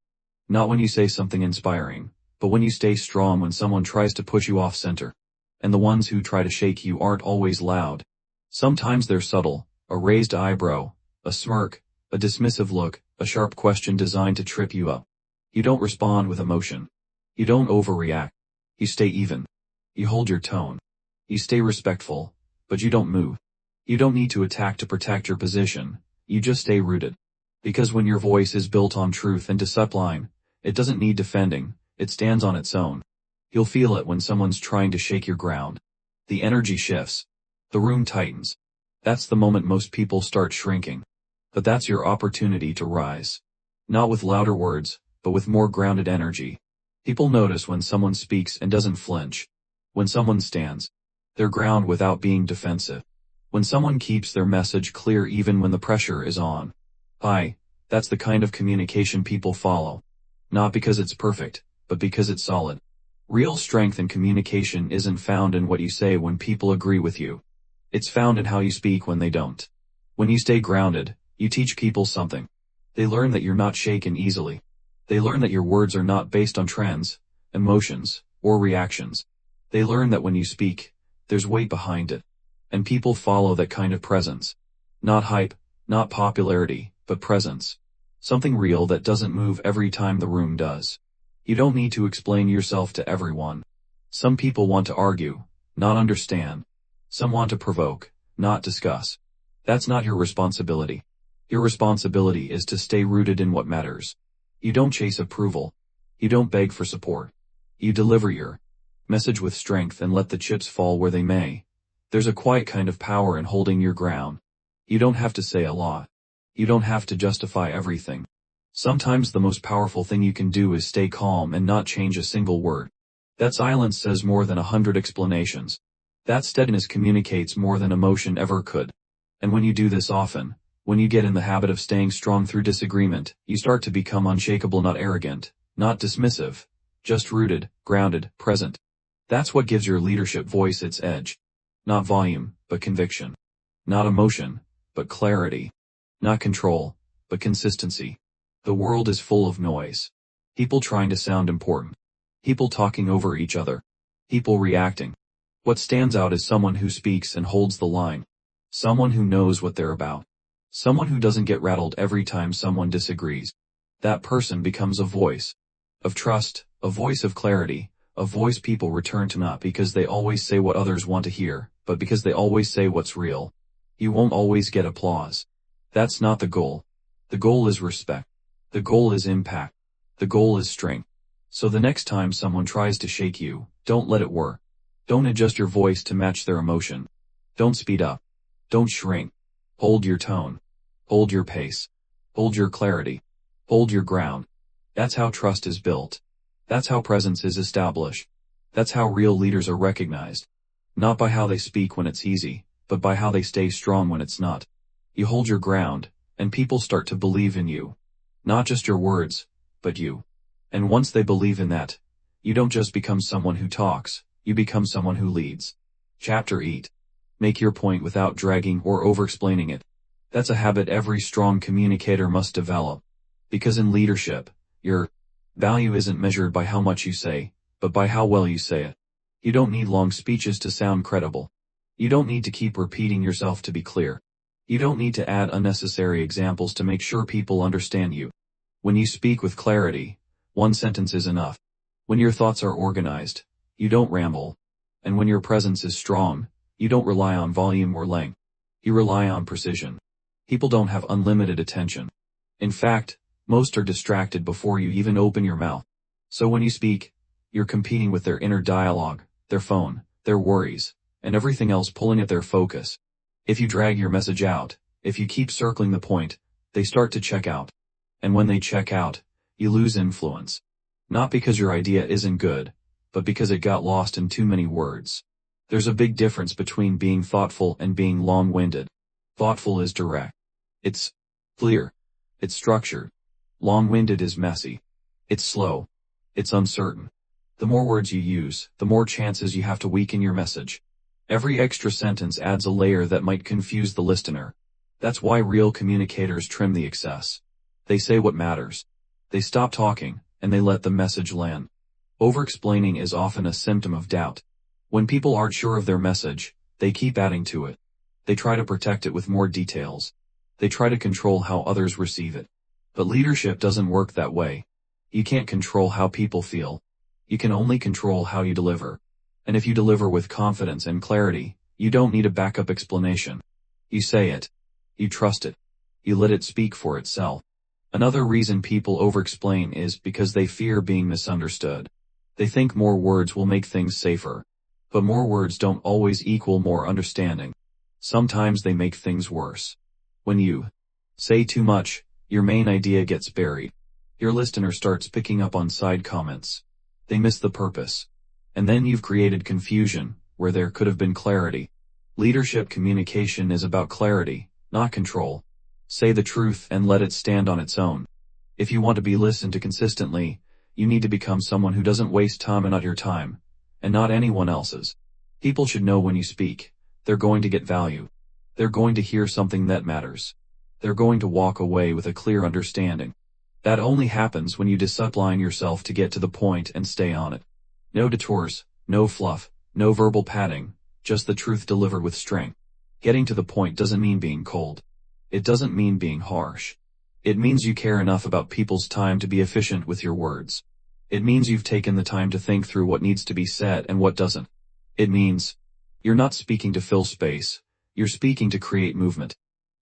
Not when you say something inspiring, but when you stay strong when someone tries to push you off center. And the ones who try to shake you aren't always loud. Sometimes they're subtle, a raised eyebrow, a smirk, a dismissive look, a sharp question designed to trip you up. You don't respond with emotion. You don't overreact. You stay even. You hold your tone. You stay respectful, but you don't move. You don't need to attack to protect your position, you just stay rooted. Because when your voice is built on truth and discipline, it doesn't need defending, it stands on its own. You'll feel it when someone's trying to shake your ground. The energy shifts. The room tightens. That's the moment most people start shrinking. But that's your opportunity to rise. Not with louder words, but with more grounded energy. People notice when someone speaks and doesn't flinch. When someone stands their ground without being defensive. When someone keeps their message clear even when the pressure is on. That's the kind of communication people follow. Not because it's perfect, but because it's solid. Real strength in communication isn't found in what you say when people agree with you. It's found in how you speak when they don't. When you stay grounded, you teach people something. They learn that you're not shaken easily. They learn that your words are not based on trends, emotions, or reactions. They learn that when you speak, there's weight behind it. And people follow that kind of presence. Not hype, not popularity, but presence. Something real that doesn't move every time the room does. You don't need to explain yourself to everyone. Some people want to argue, not understand. Some want to provoke, not discuss. That's not your responsibility. Your responsibility is to stay rooted in what matters. You don't chase approval. You don't beg for support. You deliver your message with strength and let the chips fall where they may. There's a quiet kind of power in holding your ground. You don't have to say a lot. You don't have to justify everything. Sometimes the most powerful thing you can do is stay calm and not change a single word. That silence says more than 100 explanations. That steadiness communicates more than emotion ever could. And when you do this often, when you get in the habit of staying strong through disagreement, you start to become unshakable, not arrogant, not dismissive, just rooted, grounded, present. That's what gives your leadership voice its edge. Not volume, but conviction. Not emotion, but clarity. Not control, but consistency. The world is full of noise. People trying to sound important. People talking over each other. People reacting. What stands out is someone who speaks and holds the line. Someone who knows what they're about. Someone who doesn't get rattled every time someone disagrees. That person becomes a voice of trust, a voice of clarity, a voice people return to not because they always say what others want to hear, but because they always say what's real. You won't always get applause. That's not the goal. The goal is respect. The goal is impact. The goal is strength. So the next time someone tries to shake you, don't let it work. Don't adjust your voice to match their emotion. Don't speed up. Don't shrink. Hold your tone. Hold your pace. Hold your clarity. Hold your ground. That's how trust is built. That's how presence is established. That's how real leaders are recognized. Not by how they speak when it's easy, but by how they stay strong when it's not. You hold your ground, and people start to believe in you. Not just your words, but you. And once they believe in that, you don't just become someone who talks, you become someone who leads. Chapter 8. Make your point without dragging or over-explaining it. That's a habit every strong communicator must develop. Because in leadership, your value isn't measured by how much you say, but by how well you say it. You don't need long speeches to sound credible. You don't need to keep repeating yourself to be clear. You don't need to add unnecessary examples to make sure people understand you. When you speak with clarity, one sentence is enough. When your thoughts are organized, you don't ramble. And when your presence is strong, you don't rely on volume or length. You rely on precision. People don't have unlimited attention. In fact, most are distracted before you even open your mouth. So when you speak, you're competing with their inner dialogue, their phone, their worries, and everything else pulling at their focus. If you drag your message out, if you keep circling the point, they start to check out. And when they check out, you lose influence. Not because your idea isn't good, but because it got lost in too many words. There's a big difference between being thoughtful and being long-winded. Thoughtful is direct. It's clear. It's structured. Long-winded is messy. It's slow. It's uncertain. The more words you use, the more chances you have to weaken your message. Every extra sentence adds a layer that might confuse the listener. That's why real communicators trim the excess. They say what matters. They stop talking, and they let the message land. Over-explaining is often a symptom of doubt. When people aren't sure of their message, they keep adding to it. They try to protect it with more details. They try to control how others receive it. But leadership doesn't work that way. You can't control how people feel. You can only control how you deliver. And if you deliver with confidence and clarity, you don't need a backup explanation. You say it. You trust it. You let it speak for itself. Another reason people over-explain is because they fear being misunderstood. They think more words will make things safer. But more words don't always equal more understanding. Sometimes they make things worse. When you say too much, your main idea gets buried. Your listener starts picking up on side comments. They miss the purpose. And then you've created confusion, where there could have been clarity. Leadership communication is about clarity, not control. Say the truth and let it stand on its own. If you want to be listened to consistently, you need to become someone who doesn't waste time and not your time, and not anyone else's. People should know when you speak, they're going to get value. They're going to hear something that matters. They're going to walk away with a clear understanding. That only happens when you discipline yourself to get to the point and stay on it. No detours, no fluff, no verbal padding, just the truth delivered with strength. Getting to the point doesn't mean being cold. It doesn't mean being harsh. It means you care enough about people's time to be efficient with your words. It means you've taken the time to think through what needs to be said and what doesn't. It means you're not speaking to fill space, you're speaking to create movement.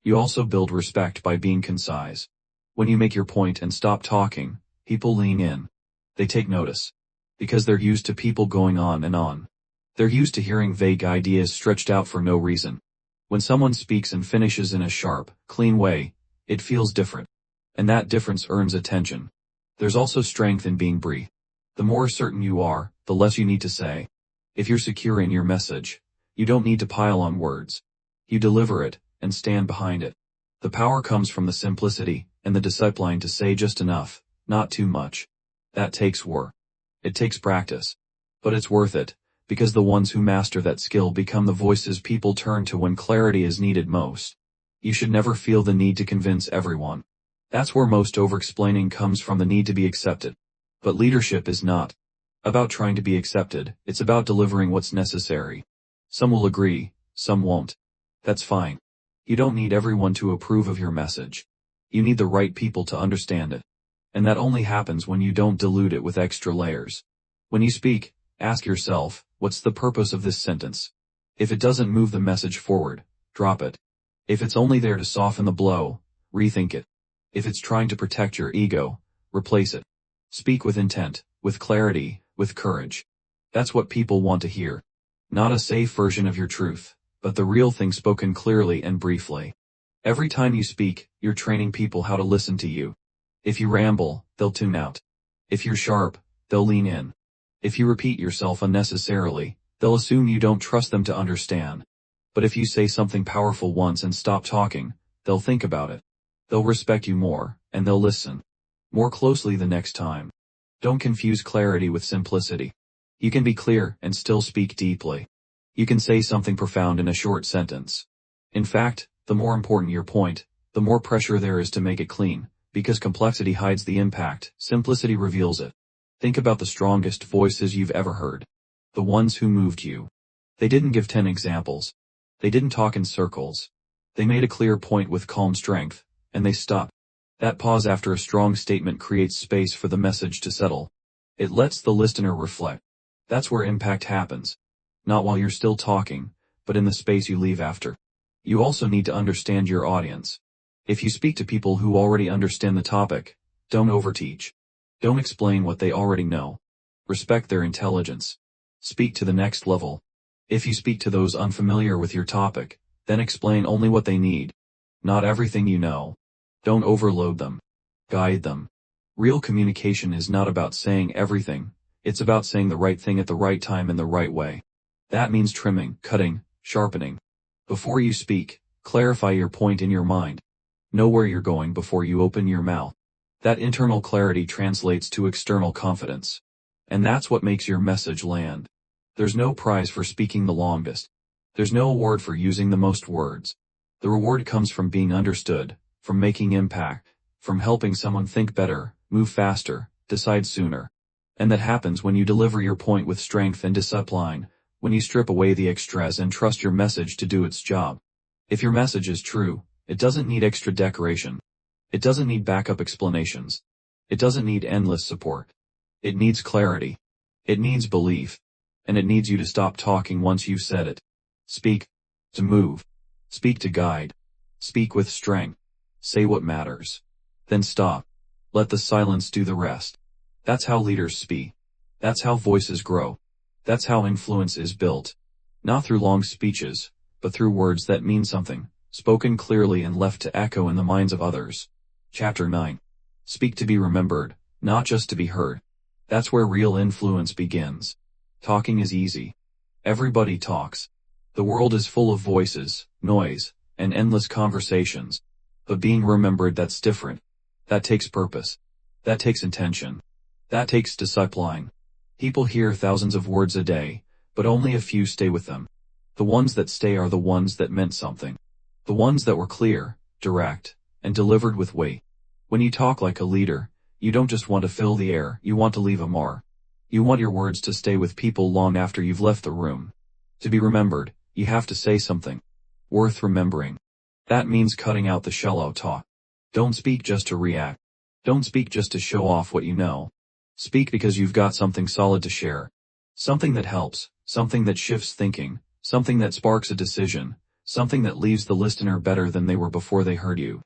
You also build respect by being concise. When you make your point and stop talking, people lean in. They take notice. Because they're used to people going on and on. They're used to hearing vague ideas stretched out for no reason. When someone speaks and finishes in a sharp, clean way, it feels different. And that difference earns attention. There's also strength in being brief. The more certain you are, the less you need to say. If you're secure in your message, you don't need to pile on words. You deliver it, and stand behind it. The power comes from the simplicity, and the discipline to say just enough, not too much. That takes work. It takes practice. But it's worth it, because the ones who master that skill become the voices people turn to when clarity is needed most. You should never feel the need to convince everyone. That's where most over-explaining comes from, the need to be accepted. But leadership is not about trying to be accepted, it's about delivering what's necessary. Some will agree, some won't. That's fine. You don't need everyone to approve of your message. You need the right people to understand it. And that only happens when you don't dilute it with extra layers. When you speak, ask yourself, what's the purpose of this sentence? If it doesn't move the message forward, drop it. If it's only there to soften the blow, rethink it. If it's trying to protect your ego, replace it. Speak with intent, with clarity, with courage. That's what people want to hear. Not a safe version of your truth, but the real thing spoken clearly and briefly. Every time you speak, you're training people how to listen to you. If you ramble, they'll tune out. If you're sharp, they'll lean in. If you repeat yourself unnecessarily, they'll assume you don't trust them to understand. But if you say something powerful once and stop talking, they'll think about it. They'll respect you more, and they'll listen more closely the next time. Don't confuse clarity with simplicity. You can be clear and still speak deeply. You can say something profound in a short sentence. In fact, the more important your point, the more pressure there is to make it clean, because complexity hides the impact, simplicity reveals it. Think about the strongest voices you've ever heard. The ones who moved you. They didn't give 10 examples. They didn't talk in circles. They made a clear point with calm strength, and they stopped. That pause after a strong statement creates space for the message to settle. It lets the listener reflect. That's where impact happens. Not while you're still talking, but in the space you leave after. You also need to understand your audience. If you speak to people who already understand the topic, don't overteach. Don't explain what they already know. Respect their intelligence. Speak to the next level. If you speak to those unfamiliar with your topic, then explain only what they need. Not everything you know. Don't overload them. Guide them. Real communication is not about saying everything, it's about saying the right thing at the right time in the right way. That means trimming, cutting, sharpening. Before you speak, clarify your point in your mind. Know where you're going before you open your mouth. That internal clarity translates to external confidence. And that's what makes your message land. There's no prize for speaking the longest. There's no award for using the most words. The reward comes from being understood, from making impact, from helping someone think better, move faster, decide sooner. And that happens when you deliver your point with strength and discipline, when you strip away the extras and trust your message to do its job. If your message is true, it doesn't need extra decoration. It doesn't need backup explanations. It doesn't need endless support. It needs clarity. It needs belief. And it needs you to stop talking once you've said it. Speak to move. Speak to guide. Speak with strength. Say what matters. Then stop. Let the silence do the rest. That's how leaders speak. That's how voices grow. That's how influence is built. Not through long speeches, but through words that mean something, spoken clearly and left to echo in the minds of others. Chapter 9. Speak to be remembered, not just to be heard. That's where real influence begins. Talking is easy. Everybody talks. The world is full of voices, noise, and endless conversations. But being remembered, that's different. That takes purpose. That takes intention. That takes discipline. People hear thousands of words a day, but only a few stay with them. The ones that stay are the ones that meant something. The ones that were clear, direct, and delivered with weight. When you talk like a leader, you don't just want to fill the air, you want to leave a mark. You want your words to stay with people long after you've left the room. To be remembered, you have to say something worth remembering. That means cutting out the shallow talk. Don't speak just to react. Don't speak just to show off what you know. Speak because you've got something solid to share. Something that helps, something that shifts thinking, something that sparks a decision, something that leaves the listener better than they were before they heard you.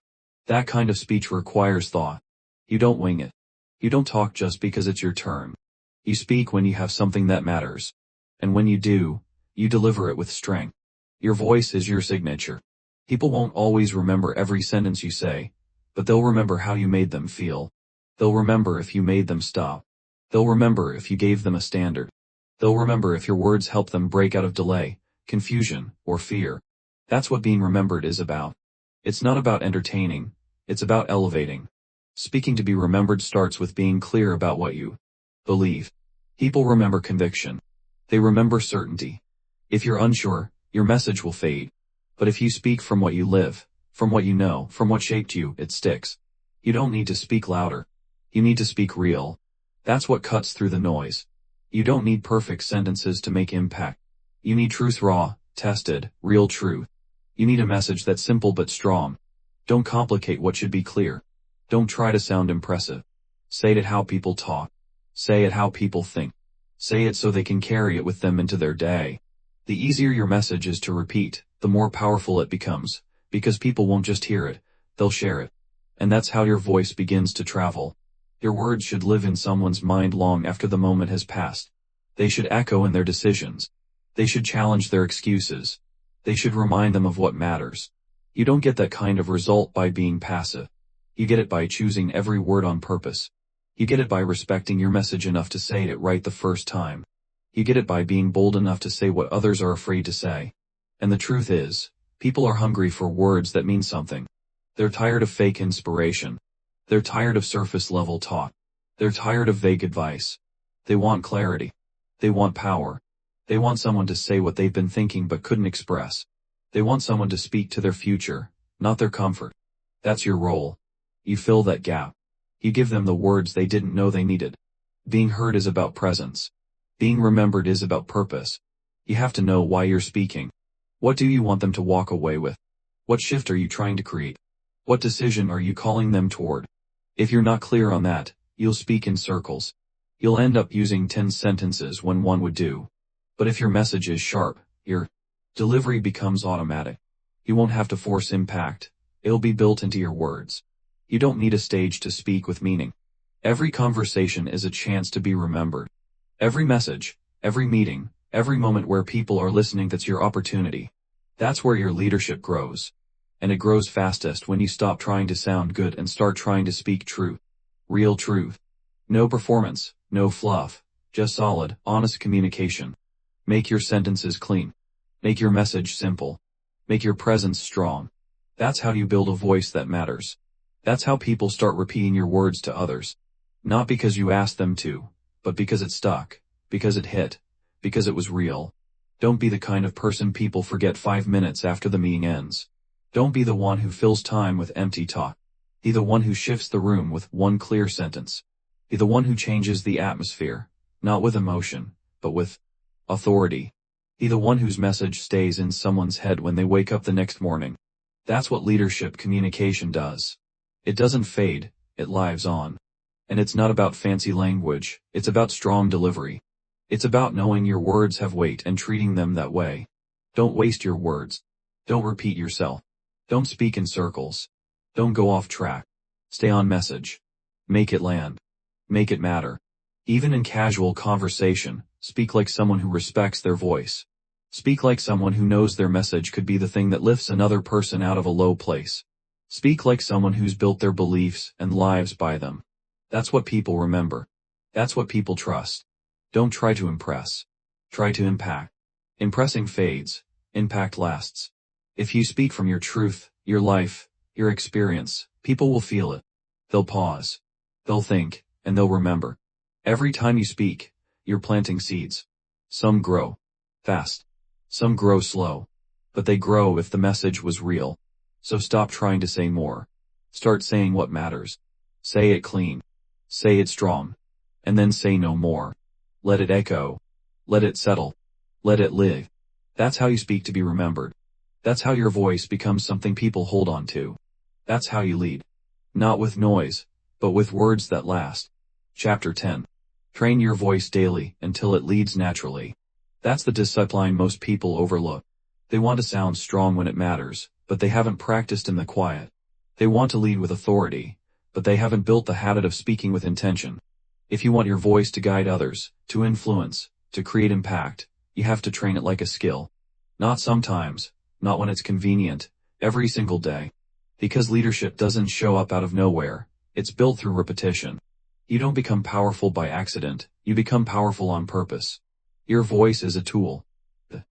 That kind of speech requires thought. You don't wing it. You don't talk just because it's your turn. You speak when you have something that matters. And when you do, you deliver it with strength. Your voice is your signature. People won't always remember every sentence you say, but they'll remember how you made them feel. They'll remember if you made them stop. They'll remember if you gave them a standard. They'll remember if your words helped them break out of delay, confusion, or fear. That's what being remembered is about. It's not about entertaining, it's about elevating. Speaking to be remembered starts with being clear about what you believe. People remember conviction. They remember certainty. If you're unsure, your message will fade. But if you speak from what you live, from what you know, from what shaped you, it sticks. You don't need to speak louder. You need to speak real. That's what cuts through the noise. You don't need perfect sentences to make impact. You need truth, raw, tested, real truth. You need a message that's simple but strong. Don't complicate what should be clear. Don't try to sound impressive. Say it how people talk. Say it how people think. Say it so they can carry it with them into their day. The easier your message is to repeat, the more powerful it becomes, because people won't just hear it, they'll share it. And that's how your voice begins to travel. Your words should live in someone's mind long after the moment has passed. They should echo in their decisions. They should challenge their excuses. They should remind them of what matters. You don't get that kind of result by being passive. You get it by choosing every word on purpose. You get it by respecting your message enough to say it right the first time. You get it by being bold enough to say what others are afraid to say. And the truth is, people are hungry for words that mean something. They're tired of fake inspiration. They're tired of surface-level talk. They're tired of vague advice. They want clarity. They want power. They want someone to say what they've been thinking but couldn't express. They want someone to speak to their future, not their comfort. That's your role. You fill that gap. You give them the words they didn't know they needed. Being heard is about presence. Being remembered is about purpose. You have to know why you're speaking. What do you want them to walk away with? What shift are you trying to create? What decision are you calling them toward? If you're not clear on that, you'll speak in circles. You'll end up using 10 sentences when one would do. But if your message is sharp, your delivery becomes automatic. You won't have to force impact. It'll be built into your words. You don't need a stage to speak with meaning. Every conversation is a chance to be remembered. Every message, every meeting, every moment where people are listening, that's your opportunity. That's where your leadership grows. And it grows fastest when you stop trying to sound good and start trying to speak truth. Real truth. No performance, no fluff, just solid, honest communication. Make your sentences clean. Make your message simple. Make your presence strong. That's how you build a voice that matters. That's how people start repeating your words to others. Not because you asked them to, but because it stuck, because it hit, because it was real. Don't be the kind of person people forget 5 minutes after the meeting ends. Don't be the one who fills time with empty talk. Be the one who shifts the room with one clear sentence. Be the one who changes the atmosphere, not with emotion, but with authority. Be the one whose message stays in someone's head when they wake up the next morning. That's what leadership communication does. It doesn't fade, it lives on. And it's not about fancy language, it's about strong delivery. It's about knowing your words have weight and treating them that way. Don't waste your words. Don't repeat yourself. Don't speak in circles. Don't go off track. Stay on message. Make it land. Make it matter. Even in casual conversation, speak like someone who respects their voice. Speak like someone who knows their message could be the thing that lifts another person out of a low place. Speak like someone who's built their beliefs and lives by them. That's what people remember. That's what people trust. Don't try to impress. Try to impact. Impressing fades. Impact lasts. If you speak from your truth, your life, your experience, people will feel it. They'll pause. They'll think, and they'll remember. Every time you speak, you're planting seeds. Some grow fast. Some grow slow. But they grow if the message was real. So stop trying to say more. Start saying what matters. Say it clean. Say it strong. And then say no more. Let it echo. Let it settle. Let it live. That's how you speak to be remembered. That's how your voice becomes something people hold on to. That's how you lead. Not with noise, but with words that last. Chapter 10. Train your voice daily until it leads naturally. That's the discipline most people overlook. They want to sound strong when it matters, but they haven't practiced in the quiet. They want to lead with authority, but they haven't built the habit of speaking with intention. If you want your voice to guide others, to influence, to create impact, you have to train it like a skill. Not sometimes, not when it's convenient, every single day. Because leadership doesn't show up out of nowhere, it's built through repetition. You don't become powerful by accident, you become powerful on purpose. Your voice is a tool. The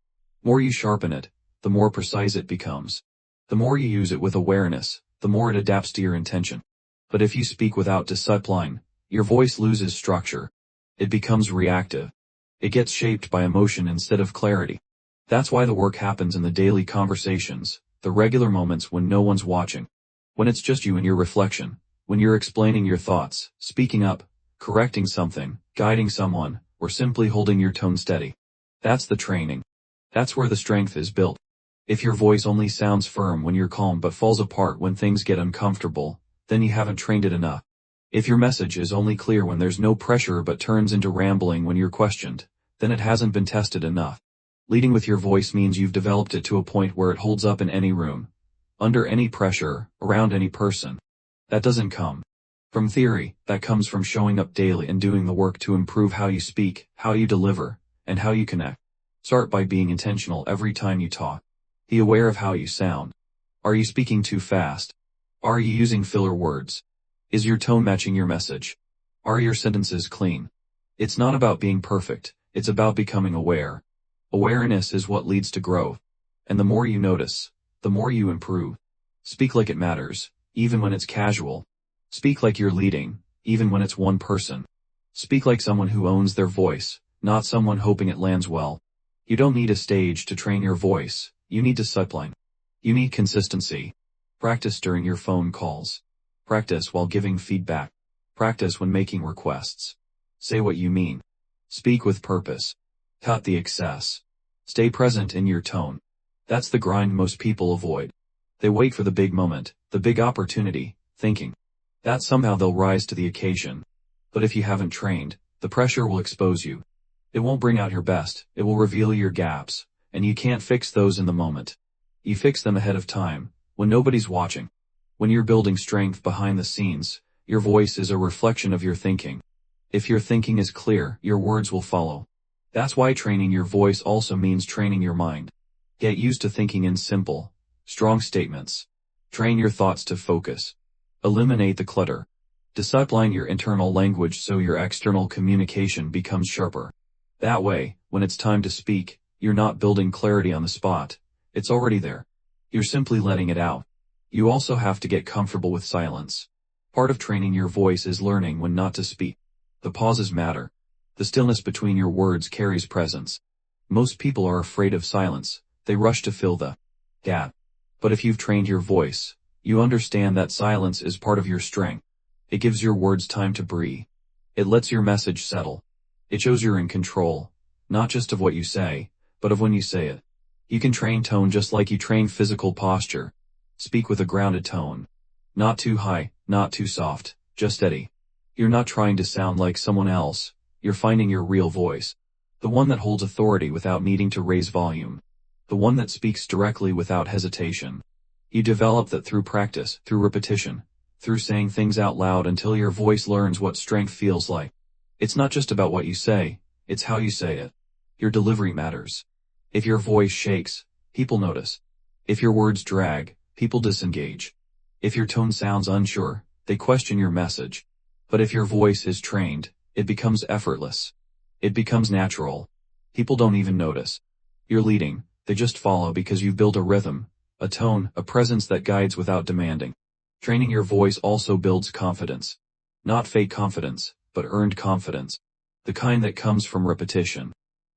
more you sharpen it, the more precise it becomes. The more you use it with awareness, the more it adapts to your intention. But if you speak without discipline, your voice loses structure. It becomes reactive. It gets shaped by emotion instead of clarity. That's why the work happens in the daily conversations, the regular moments when no one's watching. When it's just you and your reflection. When you're explaining your thoughts, speaking up, correcting something, guiding someone, or simply holding your tone steady. That's the training. That's where the strength is built. If your voice only sounds firm when you're calm but falls apart when things get uncomfortable, then you haven't trained it enough. If your message is only clear when there's no pressure but turns into rambling when you're questioned, then it hasn't been tested enough. Leading with your voice means you've developed it to a point where it holds up in any room, under any pressure, around any person. That doesn't come from theory, that comes from showing up daily and doing the work to improve how you speak, how you deliver, and how you connect. Start by being intentional every time you talk. Be aware of how you sound. Are you speaking too fast? Are you using filler words? Is your tone matching your message? Are your sentences clean? It's not about being perfect, it's about becoming aware. Awareness is what leads to growth. And the more you notice, the more you improve. Speak like it matters, even when it's casual. Speak like you're leading, even when it's one person. Speak like someone who owns their voice, not someone hoping it lands well. You don't need a stage to train your voice, you need discipline. You need consistency. Practice during your phone calls. Practice while giving feedback. Practice when making requests. Say what you mean. Speak with purpose. Cut the excess. Stay present in your tone. That's the grind most people avoid. They wait for the big moment, the big opportunity, thinking that somehow they'll rise to the occasion. But if you haven't trained, the pressure will expose you. It won't bring out your best, it will reveal your gaps, and you can't fix those in the moment. You fix them ahead of time, when nobody's watching. When you're building strength behind the scenes, your voice is a reflection of your thinking. If your thinking is clear, your words will follow. That's why training your voice also means training your mind. Get used to thinking in simple, strong statements. Train your thoughts to focus. Eliminate the clutter. Discipline your internal language so your external communication becomes sharper. That way, when it's time to speak, you're not building clarity on the spot. It's already there. You're simply letting it out. You also have to get comfortable with silence. Part of training your voice is learning when not to speak. The pauses matter. The stillness between your words carries presence. Most people are afraid of silence. They rush to fill the gap. But if you've trained your voice, you understand that silence is part of your strength. It gives your words time to breathe. It lets your message settle. It shows you're in control, not just of what you say, but of when you say it. You can train tone just like you train physical posture. Speak with a grounded tone. Not too high, not too soft, just steady. You're not trying to sound like someone else, you're finding your real voice. The one that holds authority without needing to raise volume. The one that speaks directly without hesitation. You develop that through practice, through repetition, through saying things out loud until your voice learns what strength feels like. It's not just about what you say, it's how you say it. Your delivery matters. If your voice shakes, people notice. If your words drag, people disengage. If your tone sounds unsure, they question your message. But if your voice is trained, it becomes effortless. It becomes natural. People don't even notice. You're leading, they just follow because you've built a rhythm, a tone, a presence that guides without demanding. Training your voice also builds confidence. Not fake confidence, but earned confidence. The kind that comes from repetition.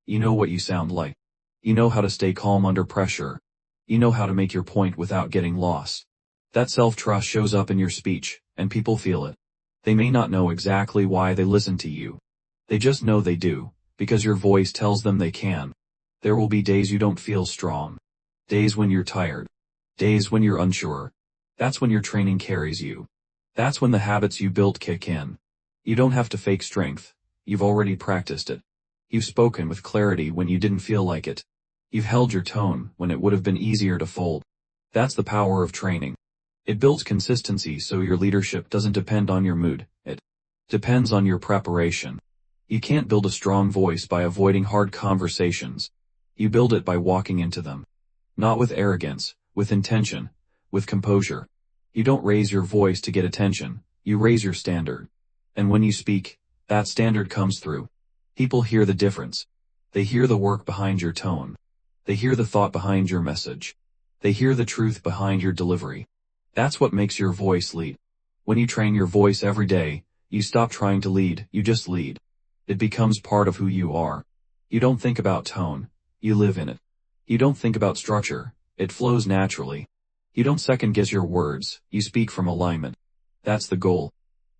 You know what you sound like. You know how to stay calm under pressure. You know how to make your point without getting lost. That self-trust shows up in your speech, and people feel it. They may not know exactly why they listen to you. They just know they do, because your voice tells them they can. There will be days you don't feel strong. Days when you're tired. Days when you're unsure. That's when your training carries you. That's when the habits you built kick in. You don't have to fake strength. You've already practiced it. You've spoken with clarity when you didn't feel like it. You've held your tone when it would have been easier to fold. That's the power of training. It builds consistency so your leadership doesn't depend on your mood. It depends on your preparation. You can't build a strong voice by avoiding hard conversations. You build it by walking into them. Not with arrogance, with intention, with composure. You don't raise your voice to get attention, you raise your standard. And when you speak, that standard comes through. People hear the difference. They hear the work behind your tone. They hear the thought behind your message. They hear the truth behind your delivery. That's what makes your voice lead. When you train your voice every day, you stop trying to lead, you just lead. It becomes part of who you are. You don't think about tone, you live in it. You don't think about structure, it flows naturally. You don't second guess your words, you speak from alignment. That's the goal.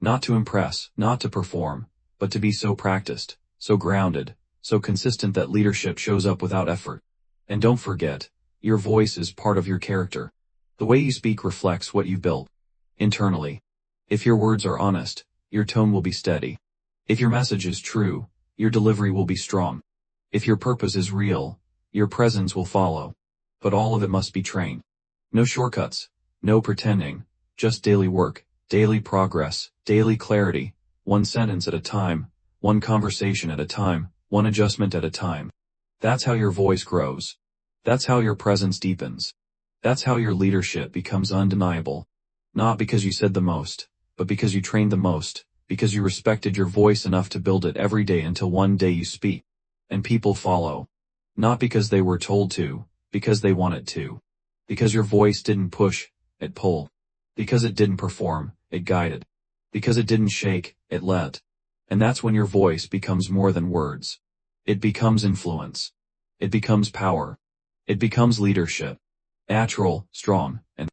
Not to impress, not to perform, but to be so practiced, so grounded, so consistent that leadership shows up without effort. And don't forget, your voice is part of your character. The way you speak reflects what you've built internally. If your words are honest, your tone will be steady. If your message is true, your delivery will be strong. If your purpose is real, your presence will follow. But all of it must be trained. No shortcuts, no pretending, just daily work, Daily progress, daily clarity, one sentence at a time, one conversation at a time, one adjustment at a time. That's how your voice grows. That's how your presence deepens. That's how your leadership becomes undeniable. Not because you said the most, but because you trained the most, because you respected your voice enough to build it every day until one day you speak. And people follow. Not because they were told to, because they wanted to. Because your voice didn't push, it pulled. Because it didn't perform, it guided. Because it didn't shake, it led. And that's when your voice becomes more than words. It becomes influence. It becomes power. It becomes leadership. Natural, strong, and